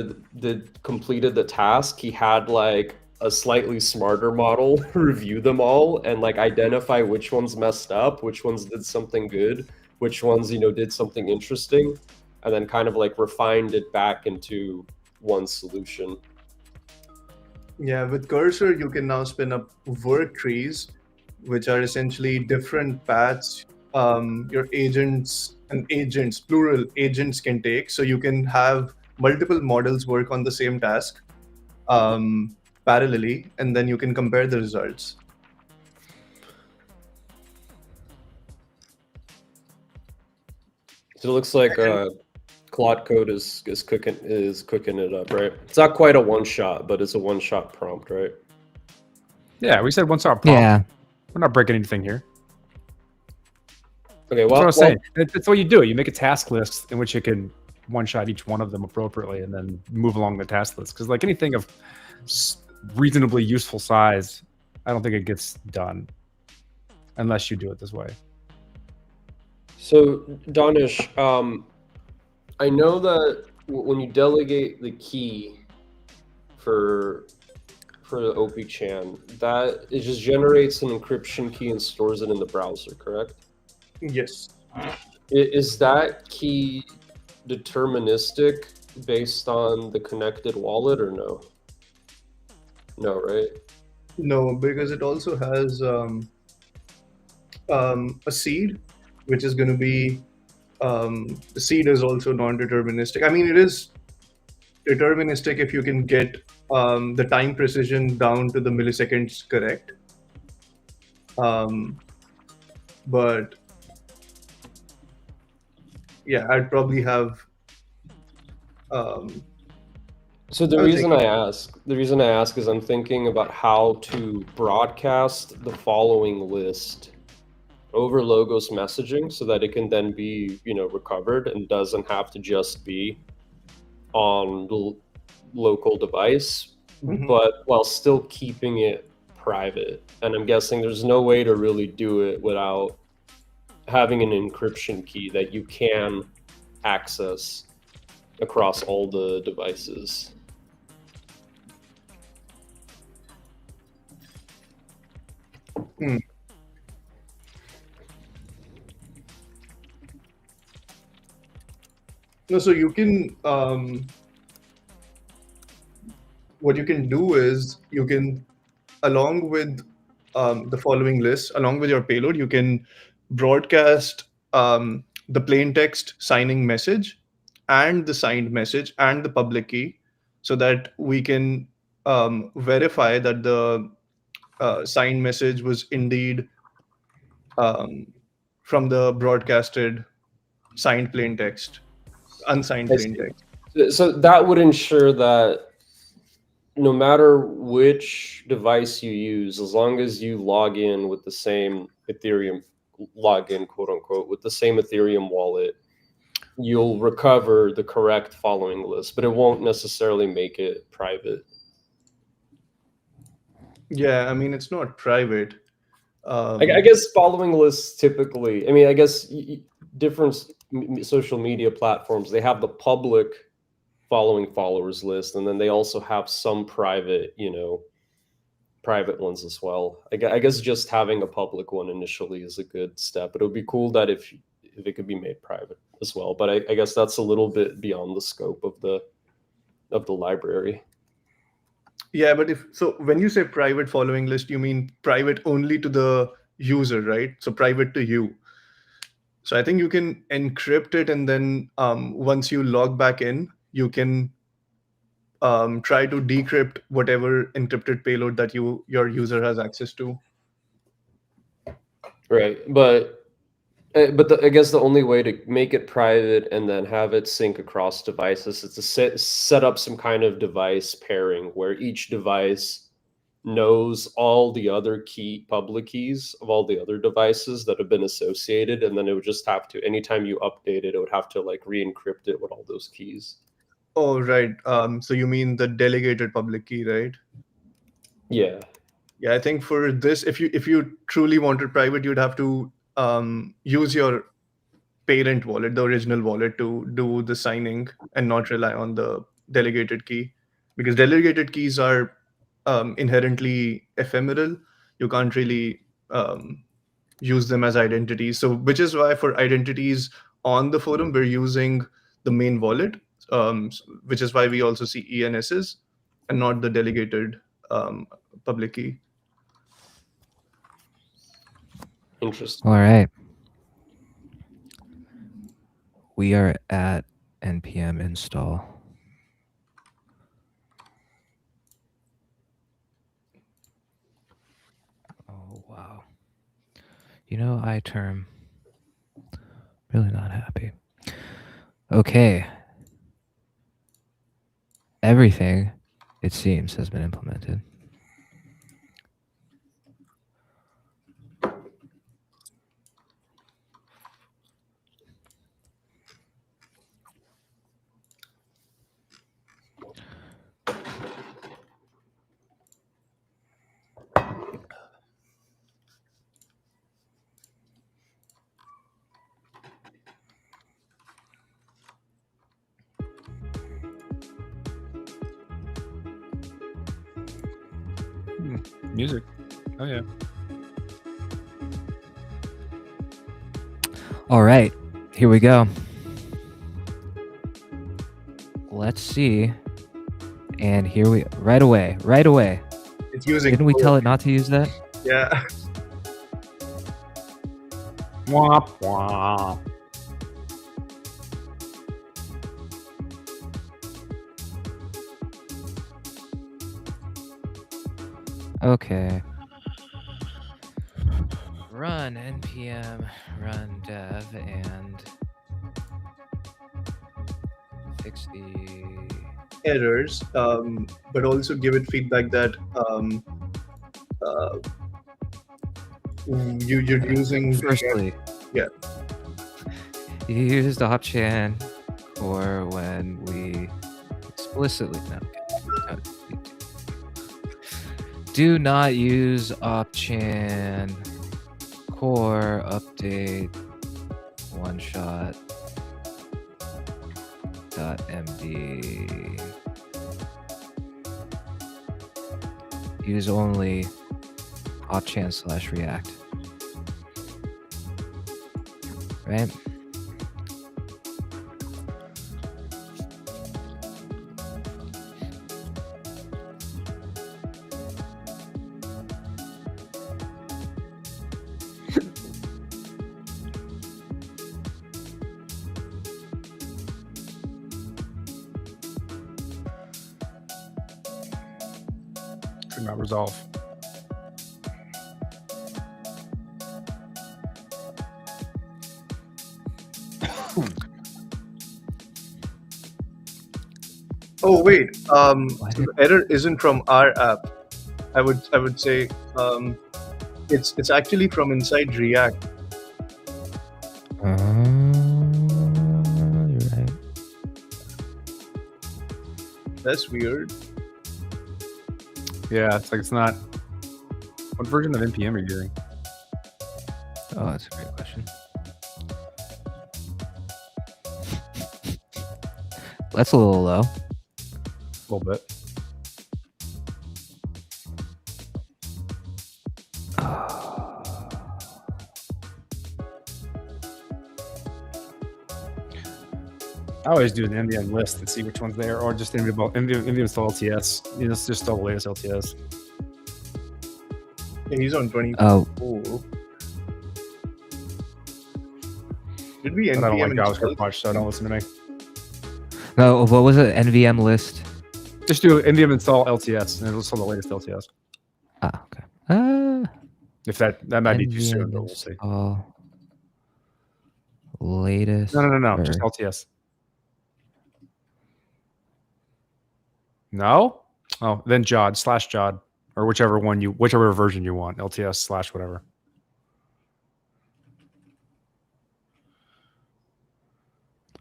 completed the task, he had like a slightly smarter model review them all and like identify which ones messed up, which ones did something good, which ones, did something interesting, and then kind of like refined it back into one solution. Yeah, with Cursor, you can now spin up work trees, which are essentially different paths your agents, plural agents can take. So you can have multiple models work on the same task parallelly, and then you can compare the results. So it looks like Claude Code is cooking it up, right? It's not quite a one-shot, but it's a one-shot prompt, right? Yeah, we said one-shot prompt. Yeah. We're not breaking anything here. Okay, That's what I well, was saying. That's what you do. You make a task list in which you can one-shot each one of them appropriately, and then move along the task list. Because like anything of reasonably useful size, I don't think it gets done unless you do it this way. so Danish, I know that when you delegate the key for the OP-chan, that it just generates an encryption key and stores it in the browser, correct? Yes. Is that key deterministic based on the connected wallet or no? No, right? No, because it also has a seed, which is going to be the seed is also non-deterministic. I mean, it is deterministic if you can get the time precision down to the milliseconds correct. But yeah, I'd probably have. So the I was reason thinking- I ask is I'm thinking about how to broadcast the following list over Logos messaging so that it can then be, recovered and doesn't have to just be on the local device, Mhm. but while still keeping it private. And I'm guessing there's no way to really do it without having an encryption key that you can access across all the devices. No, so you can. What you can do is you can, along with the following list, along with your payload, you can broadcast the plain text signing message and the signed message and the public key, so that we can verify that the signed message was indeed from the broadcasted signed plain text, unsigned I plain see. text. So that would ensure that no matter which device you use, as long as you log in with the same Ethereum login, quote unquote, with the same Ethereum wallet, you'll recover the correct following list, but it won't necessarily make it private. Yeah, I mean, it's not private. I guess following lists typically, I mean, I guess different social media platforms, they have the public following followers list, and then they also have some private, private ones as well. I guess just having a public one initially is a good step, but it would be cool that if it could be made private as well. But I guess that's a little bit beyond the scope of the library. Yeah, but when you say private following list, you mean private only to the user, right? So private to you. So I think you can encrypt it, and then once you log back in, you can try to decrypt whatever encrypted payload that your user has access to. Right, I guess the only way to make it private and then have it sync across devices is to set up some kind of device pairing where each device knows all the other public keys of all the other devices that have been associated, and then it would just have to, anytime you update it, it would have to like re-encrypt it with all those keys. Oh, right. So you mean the delegated public key, right? Yeah. Yeah, I think for this, if you truly wanted private, you'd have to use your parent wallet, the original wallet, to do the signing and not rely on the delegated key, because delegated keys are inherently ephemeral. You can't really use them as identities. So, which is why for identities on the forum, we're using the main wallet, which is why we also see ENSs and not the delegated public key. Interesting. All right. We are at npm install. Oh, wow. iTerm. Really not happy. Okay. Everything, it seems, has been implemented. Music. Oh yeah. All right, here we go. Let's see. And here we right away. It's using. Didn't we tell it not to use that? Yeah. Womp womp. Okay. Run npm run dev and fix the Errors, but also give it feedback that you're using. Firstly, Yeah. you used opchan or when we explicitly no. Do not use opchan core update one shot .md. Use only opchan/react. Right? Could not resolve. Oh wait, so the error isn't from our app. I would say it's actually from inside React. You're right. That's weird. Yeah, it's like it's not. What version of npm are you using? Oh, that's a great question. That's a little low. A little bit. I always do an NVM list and see which one's there, or just NVM install LTS. You know, just the latest LTS. Yeah, he's on 20. Oh, Did we But I don't like NPM install? JavaScript much, so don't listen to me. no. What was it? NVM list. Just do NVM install LTS, and it'll install the latest LTS. Ah, okay. If that might be too soon, NVM but we'll see. install latest. No. or- Just LTS. No? Oh, then /Jod, or whichever version you want, LTS / whatever.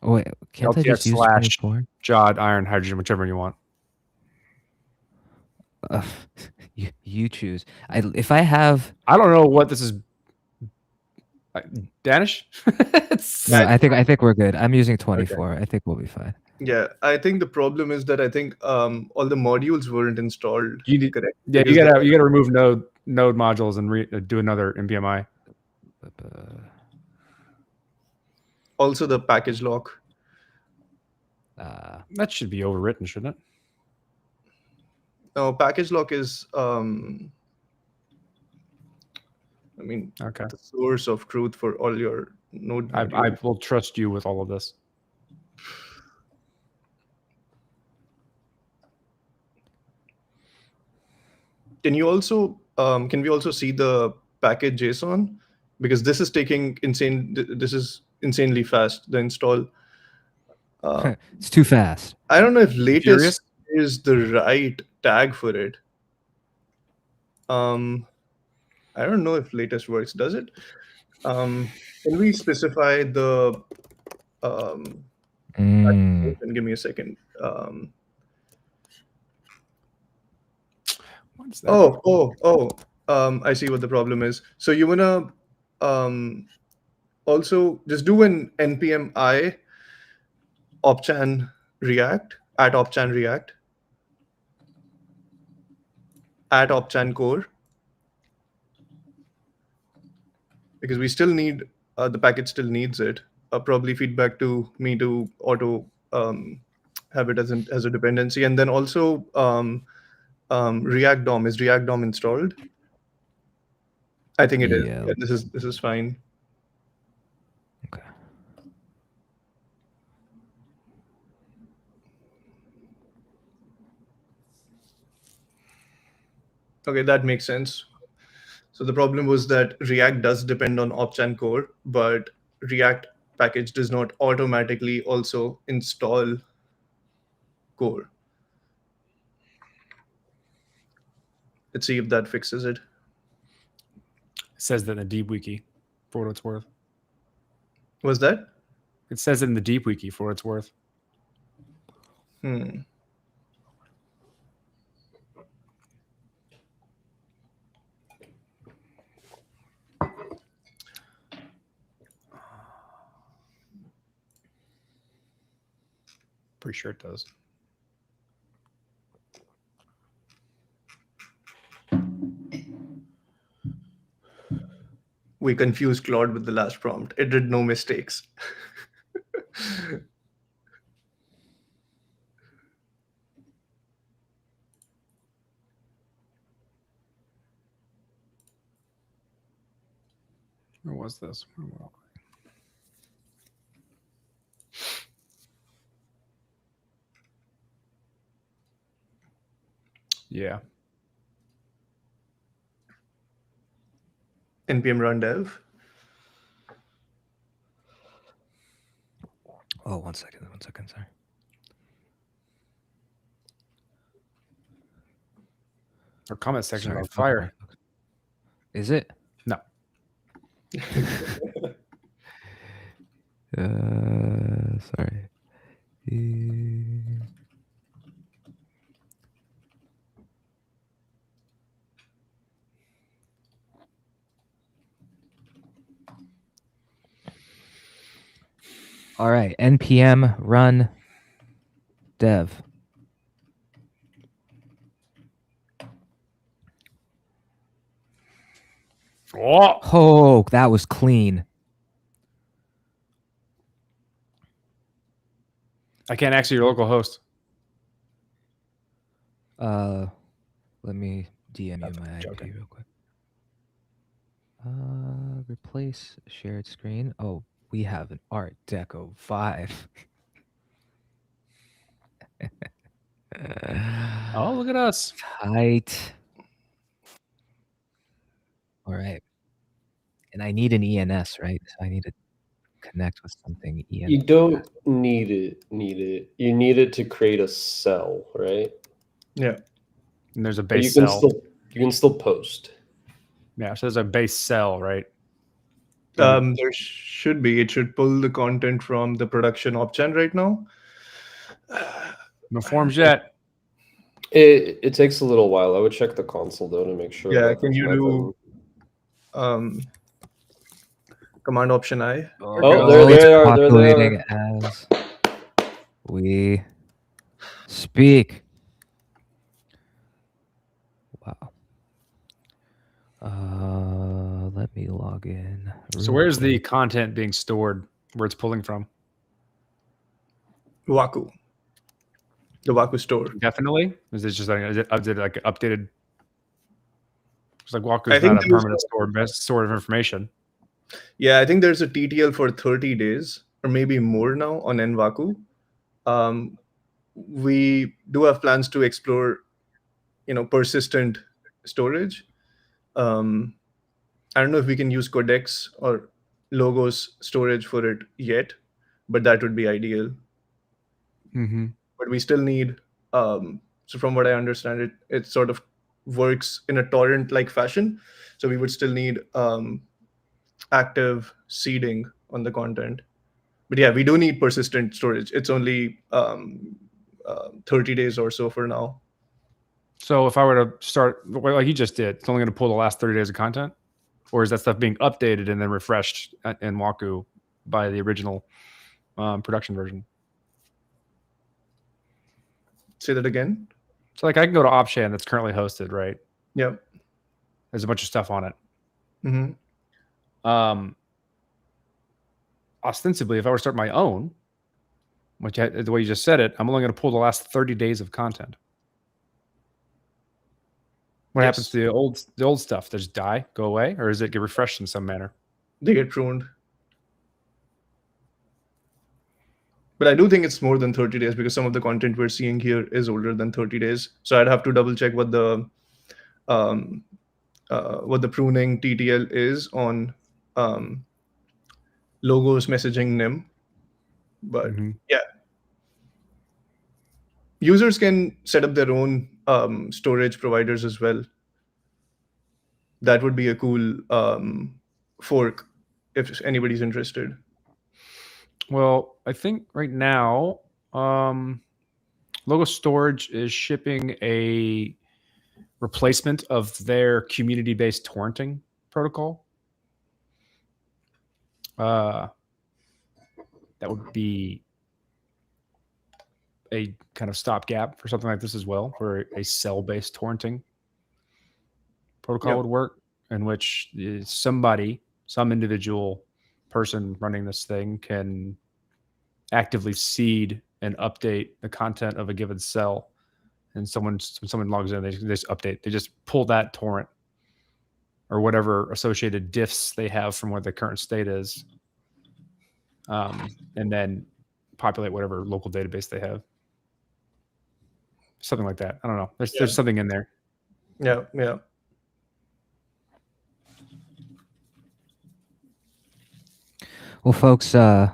Oh, wait, can't I just use LTS / 24? Jod, iron, hydrogen, whichever you want. You choose. If I have, I don't know what this is. Danish? no, I think we're good. I'm using 24. I think we'll be fine. Yeah, I think the problem is that I think all the modules weren't installed. Correct? Yeah, you gotta remove node modules and do another npmi. Also the package lock. That should be overwritten, shouldn't it? No, package lock is Okay. the source of truth for all your node I modules. will trust you with all of this. Can we also see the package JSON? Because this is taking this is insanely fast, the install. It's too fast. I don't know if latest Curious? is the right tag for it. I don't know if latest works. Does it? Can we specify the and give me a second. What's that? I see what the problem is. So you wanna also just do an npm I opchan react at opchan react, at opchan core, because we still need the package still needs it. Probably feedback to me to auto have it as a dependency, and then also React DOM. Is React DOM installed? I think it is. Yeah. Yeah, this is fine. Okay. Okay, that makes sense. So the problem was that React does depend on opchan core, but React package does not automatically also install core. Let's see if that fixes it. It says that in the deep wiki, for what it's worth. Was that? It says it in the deep wiki, for what it's worth. Pretty sure it does. We confused Claude with the last prompt. It did no mistakes. Where was this? Where was I? Yeah. npm run dev. Oh, 1 second. Sorry. Our comment section Sorry, on fire. Is it? No. Sorry. All right, npm run dev. Oh, that was clean. I can't access your local host. Let me DM you my IP joking. real quick. Replace shared screen. Oh, we have an Art Deco 5. Oh, look at us. Tight. All right. And I need an ENS, right? So I need to connect with something ENS. You don't need it. You need it to create a cell, right? Yeah. And there's a But base cell. you can still post. Yeah, so there's a base cell, right? There should be. It should pull the content from the production opchan right now. No forms yet. It takes a little while. I would check the console though to make sure. Yeah, that can there's you nothing. do command option I? Oh, there it's they are. There they populating are. as we speak. Wow. Let me log in. So where's the content being stored? Where it's pulling from? Waku. The Waku store. Definitely. Is it just like is it like updated? It's like I Waku's think not a permanent store of information. Yeah, I think there's a TTL for 30 days or maybe more now on NVaku. We do have plans to explore, persistent storage. I don't know if we can use codecs or logos storage for it yet, but that would be ideal. Mm-hmm. But we still need, so from what I understand, it sort of works in a torrent-like fashion. So we would still need active seeding on the content. But yeah, we do need persistent storage. It's only 30 days or so for now. So if I were to start like you just did, it's only going to pull the last 30 days of content? Or is that stuff being updated and then refreshed in Waku by the original production version? Say that again. So like I can go to Opshan that's currently hosted, right? Yeah. There's a bunch of stuff on it. Mm-hmm. Ostensibly, if I were to start my own, which the way you just said it, I'm only going to pull the last 30 days of content. What happens to the old stuff? Does it die, go away, or does it get refreshed in some manner? They get ruined. But I do think it's more than 30 days because some of the content we're seeing here is older than 30 days. So I'd have to double check what the pruning TTL is on Logos messaging NIM. But yeah, users can set up their own storage providers as well. That would be a cool fork if anybody's interested. Well, I think right now, Logo Storage is shipping a replacement of their community-based torrenting protocol. That would be a kind of stopgap for something like this as well, where a cell-based torrenting protocol would work, in which some individual person running this thing can actively seed and update the content of a given cell. And when someone logs in, they just update. They just pull that torrent or whatever associated diffs they have from what the current state is, and then populate whatever local database they have. Something like that. I don't know. There's something in there. Yeah. Well, folks, I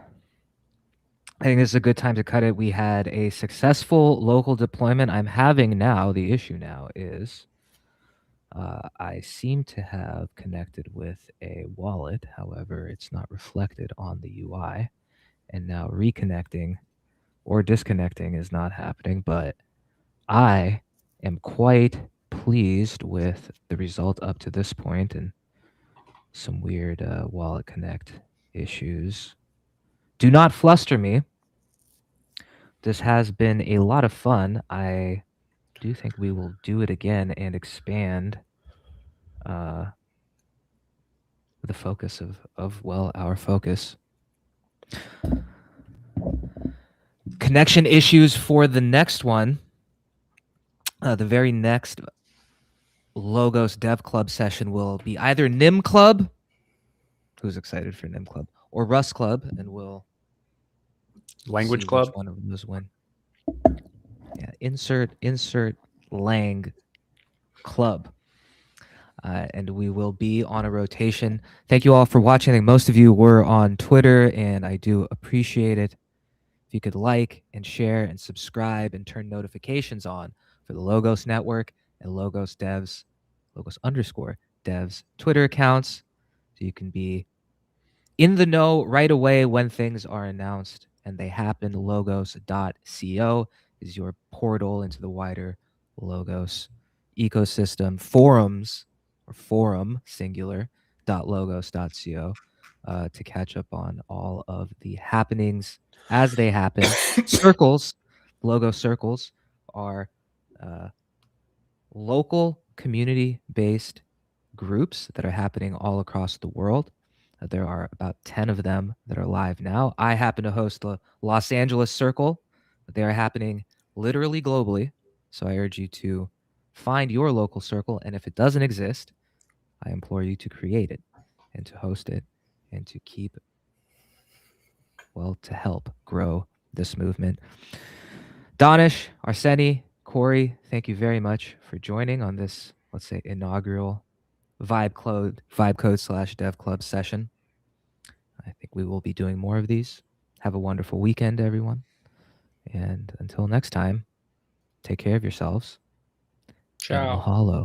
think this is a good time to cut it. We had a successful local deployment. I'm having now, the issue now is I seem to have connected with a wallet. However, it's not reflected on the UI. And now reconnecting or disconnecting is not happening. But I am quite pleased with the result up to this point, and some weird wallet connect issues. Do not fluster me. This has been a lot of fun. I do think we will do it again and expand the focus of our focus. Connection issues for the next one. The very next Logos Dev Club session will be either NIM Club, who's excited for NIM Club, or Rust Club, and we'll Language see Club. which one of those win. Yeah, insert Lang Club. And we will be on a rotation. Thank you all for watching. I think most of you were on Twitter, and I do appreciate it. If you could like and share and subscribe and turn notifications on for the Logos Network and Logos Devs, Logos_Devs Twitter accounts, so you can be in the know right away when things are announced and they happen. Logos.co is your portal into the wider Logos ecosystem. Forums, or forum singular, .logos.co to catch up on all of the happenings as they happen. Circles, Logo Circles, are local community-based groups that are happening all across the world. There are about 10 of them that are live now. I happen to host the Los Angeles Circle, but they are happening literally globally. So I urge you to find your local circle, and if it doesn't exist, I implore you to create it and to host it and to to help grow this movement. Danish, Arseni, Corey, thank you very much for joining on this, let's say, inaugural Vibe Code/Dev Club session. I think we will be doing more of these. Have a wonderful weekend, everyone. And until next time, take care of yourselves. Ciao. And mahalo.